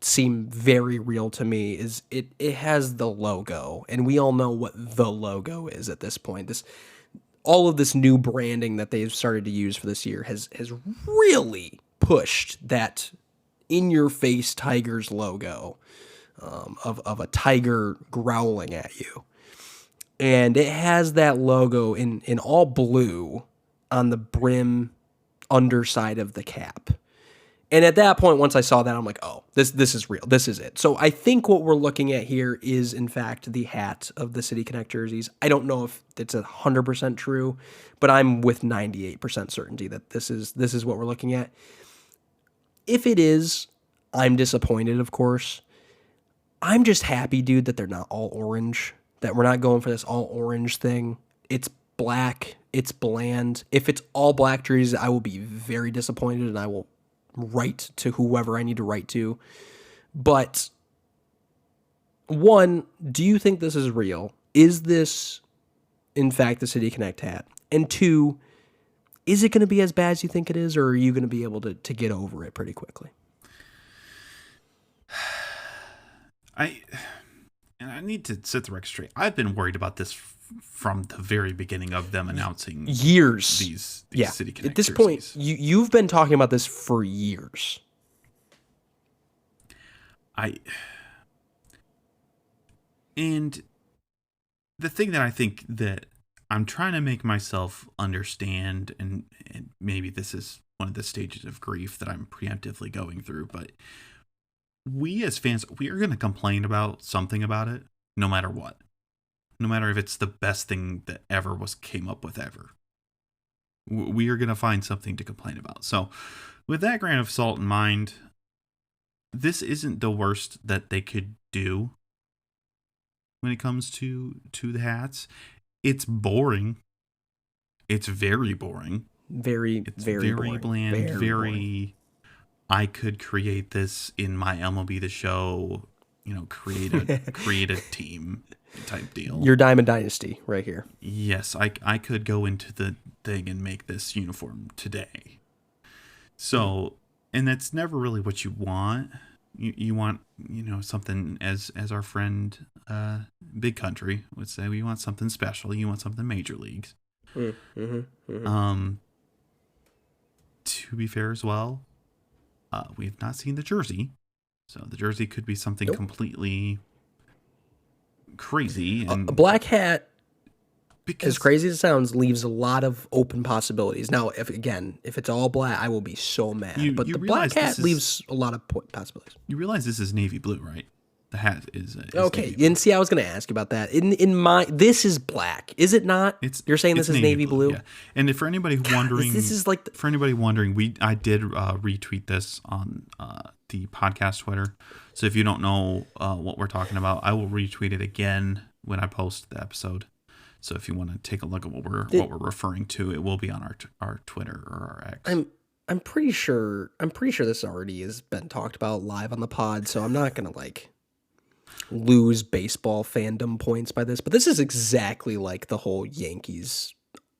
Speaker 2: seem very real to me is it has the logo, and we all know what the logo is at this point. All of this new branding that they've started to use for this year has really pushed that in-your-face Tigers logo of a tiger growling at you. And it has that logo in all blue on the brim underside of the cap. And at that point, once I saw that, I'm like, oh, this is real. This is it. So I think what we're looking at here is, in fact, the hat of the City Connect jerseys. I don't know if it's 100% true, but I'm with 98% certainty that this is what we're looking at. If it is, I'm disappointed, of course. I'm just happy, dude, that they're not all orange, that we're not going for this all orange thing. It's black. It's bland. If it's all black jerseys, I will be very disappointed, and I will write to whoever I need to write to. But one, do you think this is real? Is this, in fact, the City Connect hat? And two, is it going to be as bad as you think it is, or are you going to be able to get over it pretty quickly?
Speaker 1: I need to set the record straight. I've been worried about this from the very beginning of them announcing
Speaker 2: years.
Speaker 1: These City Connect
Speaker 2: at this
Speaker 1: jerseys.
Speaker 2: point, you've been talking about this for years.
Speaker 1: And the thing that I think that I'm trying to make myself understand, and maybe this is one of the stages of grief that I'm preemptively going through, but we as fans, we are going to complain about something about it, no matter what. No matter if it's the best thing that ever came up with ever. We are going to find something to complain about. So with that grain of salt in mind, this isn't the worst that they could do when it comes to the hats. It's boring. It's very boring.
Speaker 2: It's very boring.
Speaker 1: Bland. Very boring. I could create this in my MLB The Show, create a team type deal.
Speaker 2: Your Diamond Dynasty right here.
Speaker 1: Yes, I could go into the thing and make this uniform today. So, and that's never really what you want. You want, something, as our friend Big Country would say, we want something special. You want something major leagues. To be fair as well, we have not seen the jersey. So the jersey could be something completely crazy. And
Speaker 2: a black hat, as crazy as it sounds, leaves a lot of open possibilities. Now, if it's all black, I will be so mad. But the black hat leaves a lot of possibilities.
Speaker 1: You realize this is navy blue, right? The hat is
Speaker 2: okay. And see, I was going to ask you about that. This is black, is it not? You're saying this is navy blue?
Speaker 1: Yeah. And for anybody wondering,
Speaker 2: this is like
Speaker 1: for anybody wondering, I did retweet this on the podcast Twitter. So if you don't know what we're talking about, I will retweet it again when I post the episode. So if you want to take a look at what we're referring to, it will be on our Twitter or our X.
Speaker 2: I'm pretty sure this already has been talked about live on the pod, so I'm not gonna lose baseball fandom points by this. But this is exactly like the whole Yankees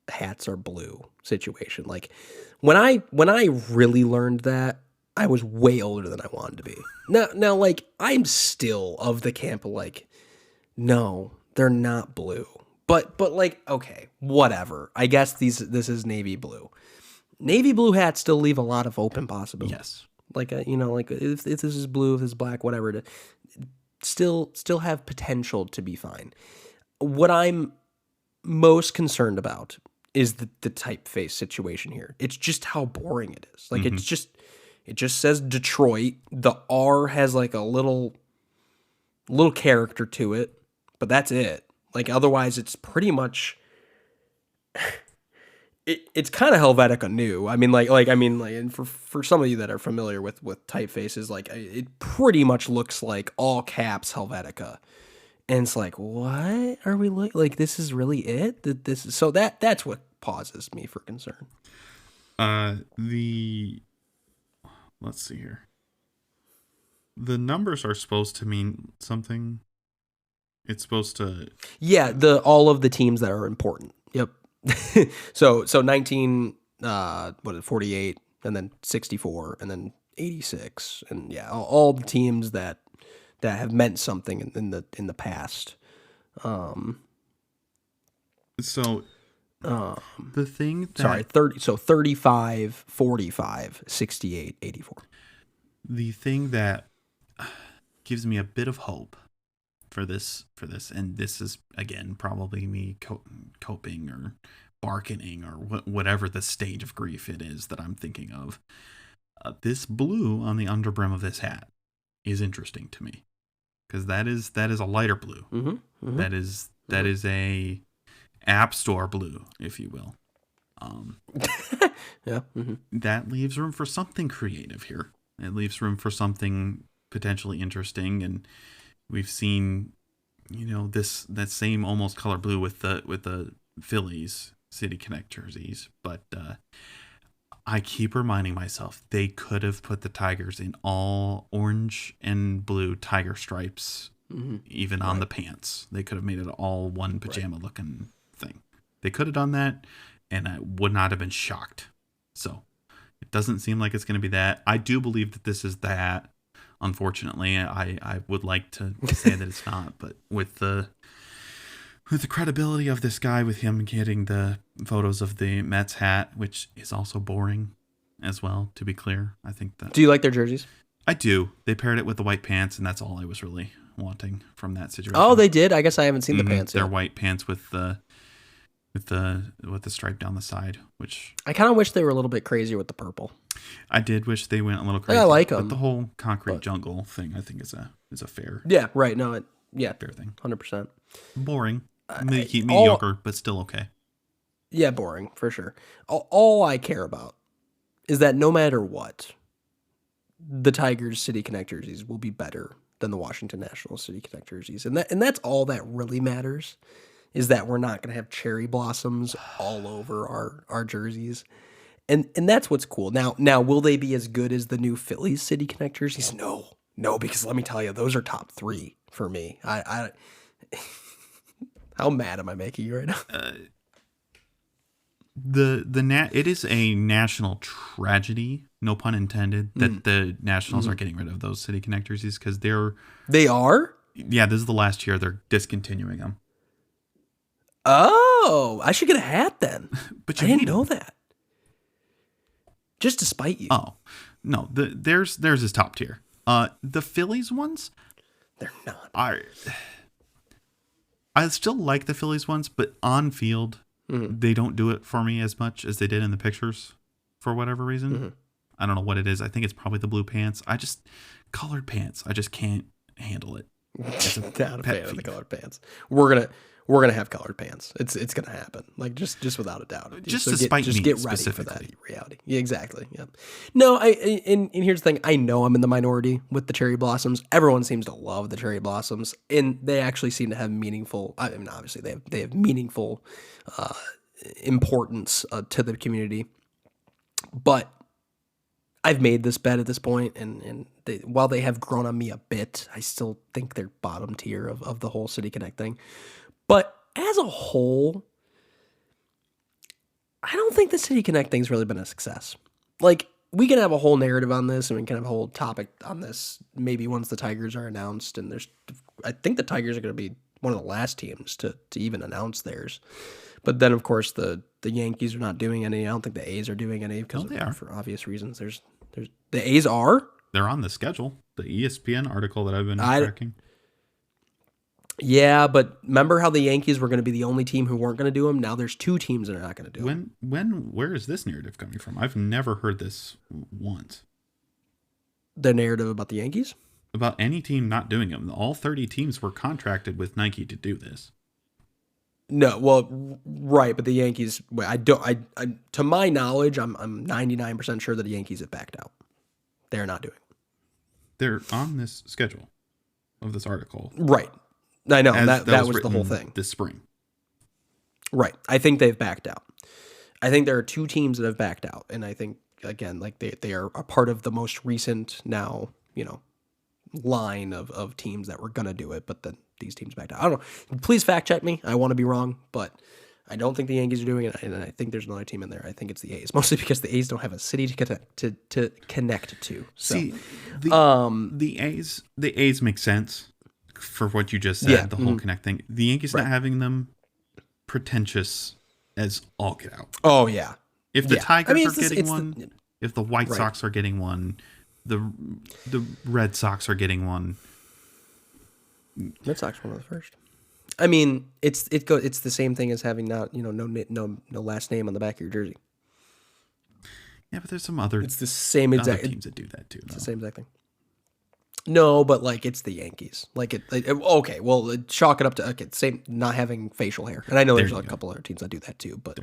Speaker 2: hats are blue situation. Like when I really learned that, I was way older than I wanted to be. Now I'm still of the camp of no, they're not blue. But okay, whatever. I guess this is navy blue. Navy blue hats still leave a lot of open possibilities.
Speaker 1: Yes.
Speaker 2: If this is blue, if this is black, whatever, still have potential to be fine. What I'm most concerned about is the typeface situation here. It's just how boring it is. It just says Detroit. The R has a little character to it, but that's it. Otherwise, it's pretty much. It's kind of Helvetica new. And for some of you that are familiar with typefaces, it pretty much looks like all caps Helvetica, And it's like, what are we like? This is really it? This is so that's what pauses me for concern.
Speaker 1: Let's see here. The numbers are supposed to mean something. It's supposed to.
Speaker 2: Yeah, all of the teams that are important. Yep. so 19, 48, and then 64, and then 86, and yeah, all the teams that have meant something in the past.
Speaker 1: So the thing that,
Speaker 2: sorry, 35, 45, 68, 84.
Speaker 1: The thing that gives me a bit of hope for this, and this is again probably me coping or bargaining or whatever the stage of grief it is that I'm thinking of. This blue on the underbrim of this hat is interesting to me, because that is a lighter blue.
Speaker 2: Mm-hmm.
Speaker 1: That is a App Store blue, if you will.
Speaker 2: Yeah. Mm-hmm.
Speaker 1: That leaves room for something creative here. It leaves room for something potentially interesting, and we've seen, that same almost color blue with the Phillies City Connect jerseys, but I keep reminding myself they could have put the Tigers in all orange and blue tiger stripes, even on the pants. They could have made it all one pajama looking thing. They could have done that, and I would not have been shocked. So it doesn't seem like it's going to be that. I do believe that this is that. Unfortunately, I would like to say that it's not, but with the credibility of this guy, with him getting the photos of the Mets hat, which is also boring as well, to be clear. I think that.
Speaker 2: Do you like their jerseys?
Speaker 1: I do. They paired it with the white pants, and that's all I was really wanting from that situation.
Speaker 2: Oh, they did? I guess I haven't seen the pants
Speaker 1: yet.
Speaker 2: They're
Speaker 1: white pants with the stripe down the side, which
Speaker 2: I kind of wish they were a little bit crazier with the purple.
Speaker 1: I did wish they went a little crazy.
Speaker 2: I like them.
Speaker 1: But the whole concrete jungle thing, I think, is a fair.
Speaker 2: Yeah, right. No,
Speaker 1: fair thing.
Speaker 2: 100%.
Speaker 1: Boring. Mediocre, but still okay.
Speaker 2: Yeah, boring for sure. All I care about is that no matter what, the Tigers City Connect jerseys will be better than the Washington Nationals City Connect jerseys, and that's all that really matters. Is that we're not going to have cherry blossoms all over our jerseys. And that's what's cool. Now, will they be as good as the new Phillies City Connect jerseys? No, because let me tell you, those are top 3 for me. I how mad am I making you right now?
Speaker 1: It is a national tragedy, no pun intended, that the Nationals are getting rid of those City Connect jerseys, because
Speaker 2: they are?
Speaker 1: Yeah, this is the last year they're discontinuing them.
Speaker 2: Oh, I should get a hat then.
Speaker 1: But
Speaker 2: I didn't know that. Just to spite you.
Speaker 1: Oh, no, theirs is top tier. The Phillies ones,
Speaker 2: they're not.
Speaker 1: I still like the Phillies ones, but on field, they don't do it for me as much as they did in the pictures, for whatever reason. I don't know what it is. I think it's probably the blue pants. Colored pants. I just can't handle it.
Speaker 2: Not a fan of the colored pants. We're gonna have colored pants. It's gonna happen. Like just without a doubt.
Speaker 1: Just to spite me
Speaker 2: get ready for that reality. Yeah, exactly. Yeah. No, and here's the thing. I know I'm in the minority with the cherry blossoms. Everyone seems to love the cherry blossoms, and they actually seem to have meaningful. I mean, obviously they have meaningful importance to the community. But I've made this bet at this point, and while they have grown on me a bit, I still think they're bottom tier of the whole City Connect thing. But as a whole, I don't think the City Connect thing's really been a success. Like, we can have a whole narrative on this, and we can have a whole topic on this maybe once the Tigers are announced. And I think the Tigers are going to be one of the last teams to even announce theirs. But then, of course, the Yankees are not doing any. I don't think the A's are doing any because
Speaker 1: they are.
Speaker 2: For obvious reasons. There's the A's are?
Speaker 1: They're on the schedule. The ESPN article that I've been tracking.
Speaker 2: Yeah, but remember how the Yankees were going to be the only team who weren't going to do them? Now there's 2 teams that are not going to do them.
Speaker 1: Where is this narrative coming from? I've never heard this once.
Speaker 2: The narrative about the Yankees?
Speaker 1: About any team not doing them. All 30 teams were contracted with Nike to do this.
Speaker 2: No, well, right, but the Yankees, to my knowledge, I'm 99% sure that the Yankees have backed out. They're not doing it.
Speaker 1: They're on this schedule of this article.
Speaker 2: Right. I know
Speaker 1: as
Speaker 2: that was the
Speaker 1: written
Speaker 2: whole thing.
Speaker 1: this spring.
Speaker 2: Right. I think they've backed out. I think there are two teams that have backed out, and I think again, like they are a part of the most recent now, line of teams that were gonna do it, but then these teams backed out. I don't know. Please fact check me. I want to be wrong, but I don't think the Yankees are doing it, and I think there's another team in there. I think it's the A's, mostly because the A's don't have a city to connect to. So,
Speaker 1: See, the A's make sense for what you just said. The whole connect thing. The Yankees not having them pretentious as all get out.
Speaker 2: Oh yeah.
Speaker 1: If the Tigers are getting
Speaker 2: it's
Speaker 1: one, if the White Sox are getting one, the Red Sox are getting one.
Speaker 2: Red Sox one of the first. I mean, it's the same thing as having no last name on the back of your jersey.
Speaker 1: Yeah, but there's some other.
Speaker 2: It's the same exact
Speaker 1: teams that do that too.
Speaker 2: It's the same exact thing. No, but like it's the Yankees. Okay, well, chalk it up to same not having facial hair, and I know there's a couple other teams that do that too, but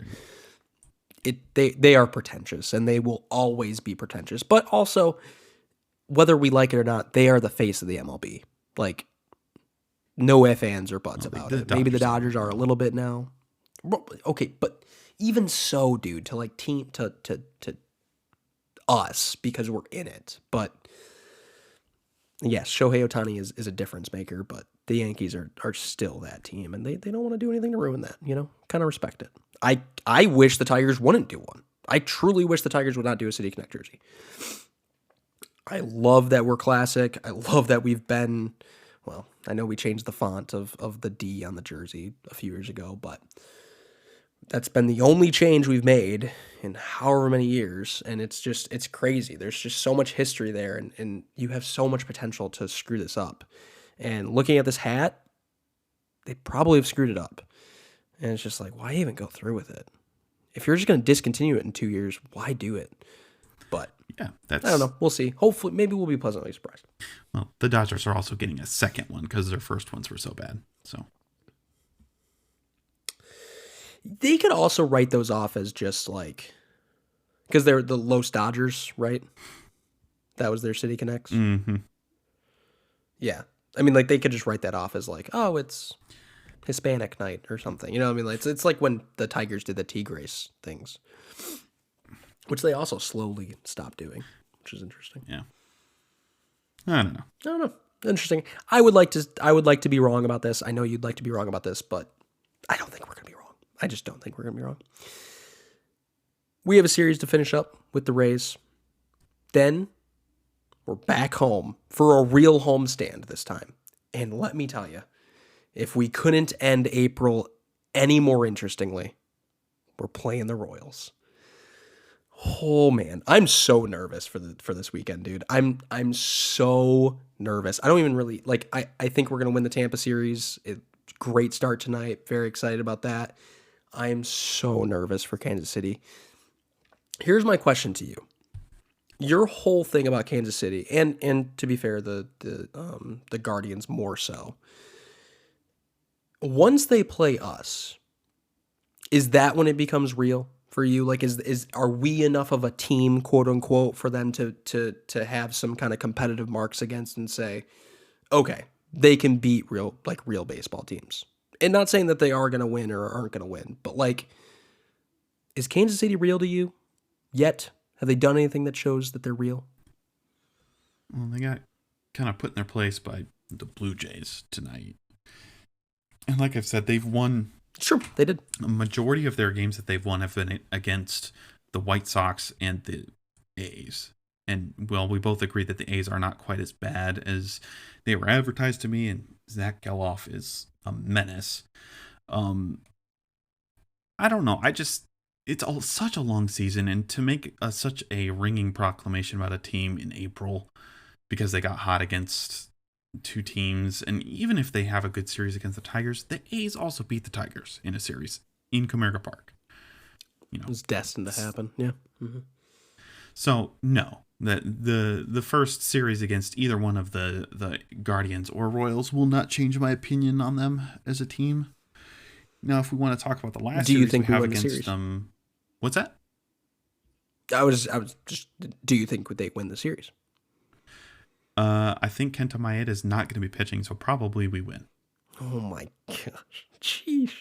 Speaker 2: they are pretentious, and they will always be pretentious. But also, whether we like it or not, they are the face of the MLB. Like, no ifs, ands, or buts about it. Maybe the Dodgers are a little bit now. Okay, but even so, dude, to like team to us because we're in it, but. Yes, Shohei Ohtani is a difference maker, but the Yankees are still that team, and they don't want to do anything to ruin that, kind of respect it. I wish the Tigers wouldn't do one. I truly wish the Tigers would not do a City Connect jersey. I love that we're classic. I love that we've been, well, I know we changed the font of the D on the jersey a few years ago, but that's been the only change we've made in however many years, and it's crazy. There's just so much history there, and you have so much potential to screw this up. And looking at this hat, they probably have screwed it up. And it's just like, why even go through with it? If you're just going to discontinue it in 2 years, why do it? But
Speaker 1: yeah,
Speaker 2: I don't know. We'll see. Hopefully, maybe we'll be pleasantly surprised.
Speaker 1: Well, the Dodgers are also getting a second one because their first ones were so bad. So
Speaker 2: they could also write those off as just like, because they're the Los Dodgers, right? That was their City Connects.
Speaker 1: Mm-hmm.
Speaker 2: Yeah. I mean, like, they could just write that off as like, oh, it's Hispanic night or something. You know what I mean? Like, it's like when the Tigers did the Tigres things, which they also slowly stopped doing, which is interesting.
Speaker 1: Yeah. I don't know.
Speaker 2: Interesting. I would like to be wrong about this. I know you'd like to be wrong about this, but I don't think we're going to be wrong. I just don't think we're going to be wrong. We have a series to finish up with the Rays. Then we're back home for a real homestand this time. And let me tell you, if we couldn't end April any more interestingly, we're playing the Royals. Oh man, I'm so nervous for this weekend, dude. I'm so nervous. I don't even really like. I think we're gonna win the Tampa series. Great start tonight. Very excited about that. I am so nervous for Kansas City. Here's my question to you. Your whole thing about Kansas City, and to be fair, the Guardians more so. Once they play us, is that when it becomes real for you? Like, are we enough of a team, quote unquote, for them to have some kind of competitive marks against and say, okay, they can beat real baseball teams? And not saying that they are going to win or aren't going to win, but like, is Kansas City real to you yet? Have they done anything that shows that they're real?
Speaker 1: Well, they got kind of put in their place by the Blue Jays tonight. And like I've said, they've won.
Speaker 2: Sure, they did.
Speaker 1: A majority of their games that they've won have been against the White Sox and the A's. And, well, we both agree that the A's are not quite as bad as they were advertised to me, and Zach Geloff is a menace. I don't know. It's such a long season, and to make such a ringing proclamation about a team in April because they got hot against two teams, and even if they have a good series against the Tigers, the A's also beat the Tigers in a series in Comerica Park.
Speaker 2: It was destined to happen. Yeah. Mm-hmm.
Speaker 1: So no, the first series against either one of the Guardians or Royals will not change my opinion on them as a team. Now, if we want to talk about the last
Speaker 2: do you
Speaker 1: series
Speaker 2: think
Speaker 1: we have
Speaker 2: win the
Speaker 1: against
Speaker 2: series?
Speaker 1: them, what's that?
Speaker 2: I was just. Do you think they win the series?
Speaker 1: I think Kenta Maeda is not going to be pitching, so probably we win.
Speaker 2: Oh my gosh. Jeez.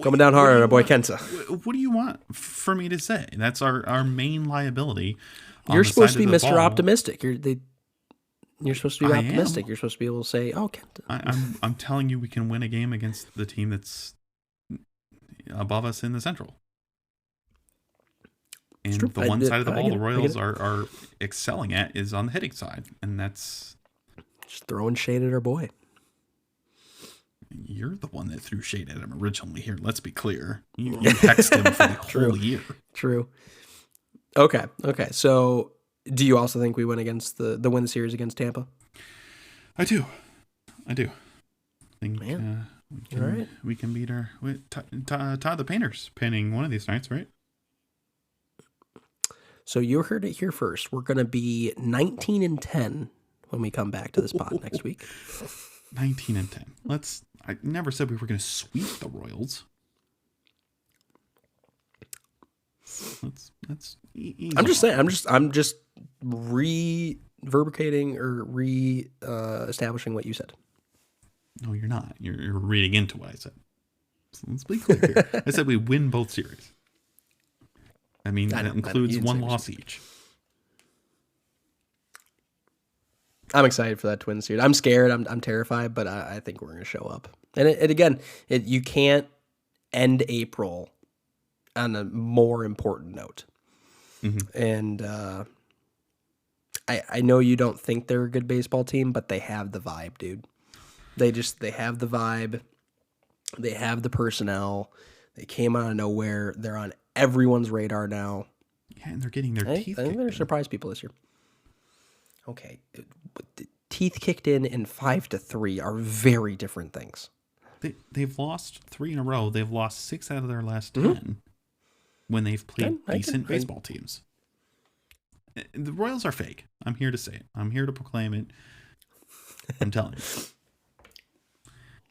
Speaker 2: Coming down hard on our boy Kenta.
Speaker 1: What do you want for me to say? That's our main liability.
Speaker 2: You're supposed to be Mr. Optimistic. You're supposed to be optimistic.
Speaker 1: Am.
Speaker 2: You're supposed to be able to say, "Oh, Kenta."
Speaker 1: I'm telling you, we can win a game against the team that's above us in the Central. And the one side of the ball the Royals are excelling at is on the hitting side, and that's
Speaker 2: just throwing shade at our boy.
Speaker 1: You're the one that threw shade at him originally here. Let's be clear. You hexed him for the whole year.
Speaker 2: True. Okay. So, do you also think we win against the win series against Tampa?
Speaker 1: I do. I think we can beat Todd the Painter's pinning one of these nights, right?
Speaker 2: So you heard it here first. We're going to be 19-10 when we come back to this pod next week.
Speaker 1: 19-10. I never said we were going to sweep the Royals. Let's
Speaker 2: I'm just saying. I'm just reverberating or establishing what you said.
Speaker 1: No, you're not. You're reading into what I said. So let's be clear here. I said we win both series. I mean, that includes one loss each.
Speaker 2: I'm excited for that Twins series. I'm scared. I'm terrified, but I think we're going to show up. And again, you can't end April on a more important note. Mm-hmm. And I know you don't think they're a good baseball team, but they have the vibe, dude. They have the vibe. They have the personnel. They came out of nowhere. They're on everyone's radar now.
Speaker 1: Yeah, and they're getting their teeth.
Speaker 2: I think they're surprise people this year. Okay, teeth kicked in and 5-3 are very different things.
Speaker 1: They've lost 3 in a row. They've lost 6 out of their last 10 when they've played decent baseball teams. The Royals are fake. I'm here to say it. I'm here to proclaim it. I'm telling you.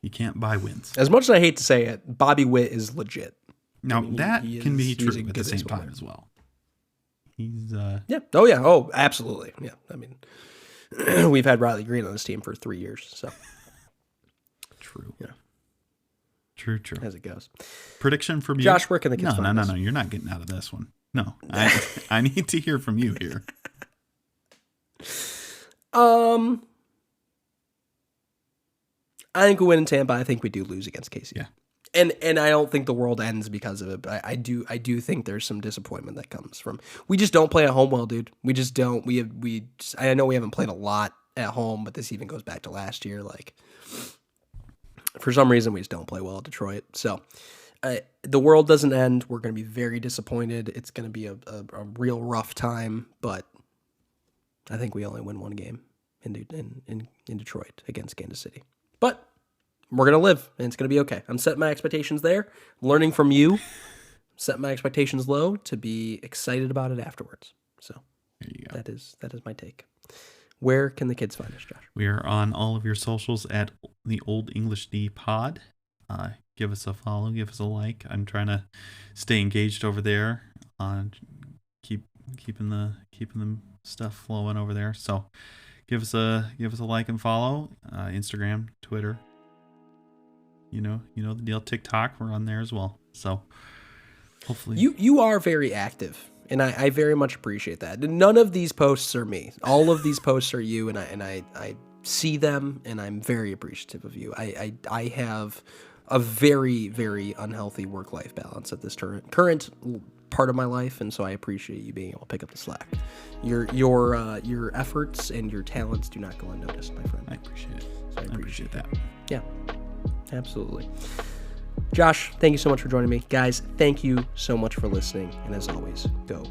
Speaker 1: You can't buy wins.
Speaker 2: As much as I hate to say it, Bobby Witt is legit.
Speaker 1: Now, that can be true at the same time as well. He's
Speaker 2: yeah. Oh yeah. Oh, absolutely. Yeah. I mean, we've had Riley Green on this team for 3 years, so
Speaker 1: true.
Speaker 2: Yeah.
Speaker 1: True.
Speaker 2: As it goes.
Speaker 1: Prediction from you,
Speaker 2: Josh. Where can the kids find us?
Speaker 1: No. You're not getting out of this one. No, I need to hear from you here.
Speaker 2: I think we win in Tampa. I think we do lose against Kasey.
Speaker 1: Yeah.
Speaker 2: And I don't think the world ends because of it, but I do think there's some disappointment that comes from we just don't play at home well, dude. We just don't. I know we haven't played a lot at home, but this even goes back to last year. Like for some reason, we just don't play well at Detroit. So the world doesn't end. We're going to be very disappointed. It's going to be a real rough time, but I think we only win one game in Detroit against Kansas City. But we're going to live, and it's going to be okay. I'm setting my expectations there, learning from you, setting my expectations low to be excited about it afterwards. So
Speaker 1: there you go.
Speaker 2: That is my take. Where can the kids find us, Josh?
Speaker 1: We are on all of your socials at the Old English D Pod. Give us a follow, give us a like. I'm trying to stay engaged over there. Keeping the stuff flowing over there. So give us a like and follow. Instagram, Twitter. You know the deal. TikTok, we're on there as well. So hopefully
Speaker 2: you are very active, and I very much appreciate that. None of these posts are me. All of these posts are you, and I see them, and I'm very appreciative of you. I have a very, very unhealthy work-life balance at this current part of my life, and so I appreciate you being able to pick up the slack. Your efforts and your talents do not go unnoticed, my friend.
Speaker 1: I appreciate it.
Speaker 2: So I appreciate
Speaker 1: that.
Speaker 2: Yeah, absolutely. Josh, thank you so much for joining me. Guys, thank you so much for listening, and as always, go